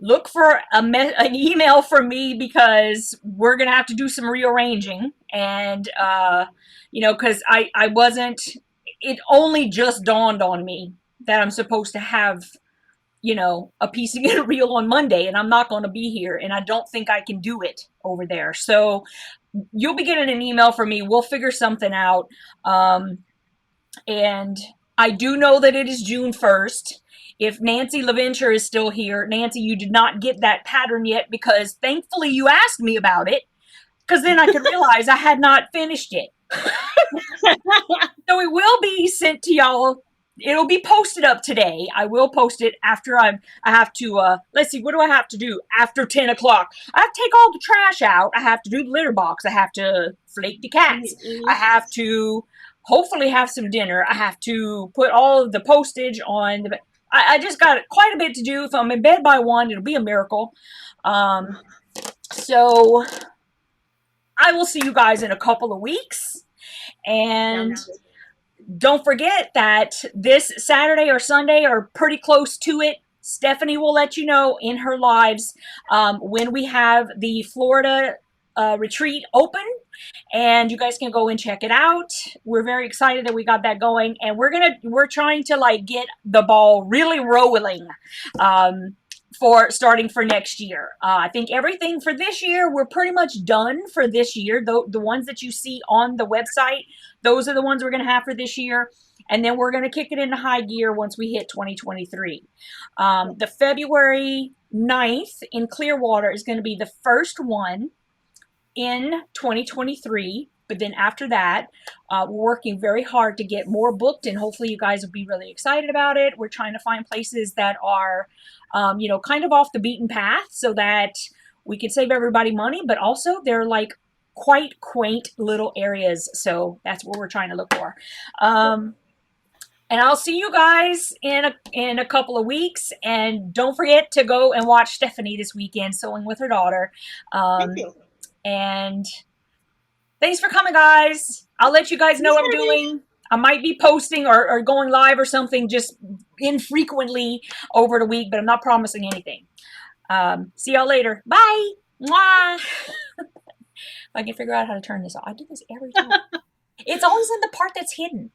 look for an email from me because we're going to have to do some rearranging. And, because I wasn't, it only just dawned on me that I'm supposed to have, a Piecing It Real on Monday, and I'm not going to be here, and I don't think I can do it over there. So you'll be getting an email from me. We'll figure something out. And I do know that it is June 1st. If Nancy LaVenture is still here, Nancy, you did not get that pattern yet because thankfully you asked me about it because then I could realize I had not finished it. So it will be sent to y'all. It'll be posted up today. I will post it after I have to, let's see, what do I have to do after 10 o'clock? I have to take all the trash out. I have to do the litter box. I have to flake the cats. I have to hopefully have some dinner. I have to put all of the postage on. I just got quite a bit to do. If I'm in bed by 1, it'll be a miracle. So I will see you guys in a couple of weeks. And don't forget that this Saturday or Sunday or pretty close to it, Stephanie will let you know in her lives when we have the Florida retreat open, and you guys can go and check it out. We're very excited that we got that going, and we're trying to like get the ball really rolling for starting for next year. I think everything for this year, we're pretty much done for this year. The ones that you see on the website, those are the ones we're going to have for this year. And then we're going to kick it into high gear once we hit 2023. The February 9th in Clearwater is going to be the first one in 2023. But then after that, we're working very hard to get more booked, and hopefully you guys will be really excited about it. We're trying to find places that are, kind of off the beaten path so that we can save everybody money, but also they're like quite quaint little areas. So that's what we're trying to look for. And I'll see you guys in a couple of weeks. And don't forget to go and watch Stephanie this weekend sewing with her daughter. Thank you. And thanks for coming, guys. I'll let you guys know what I'm doing. I might be posting or going live or something just infrequently over the week, but I'm not promising anything. See y'all later. Bye. Mwah. If I can figure out how to turn this off. I do this every time. It's always in the part that's hidden.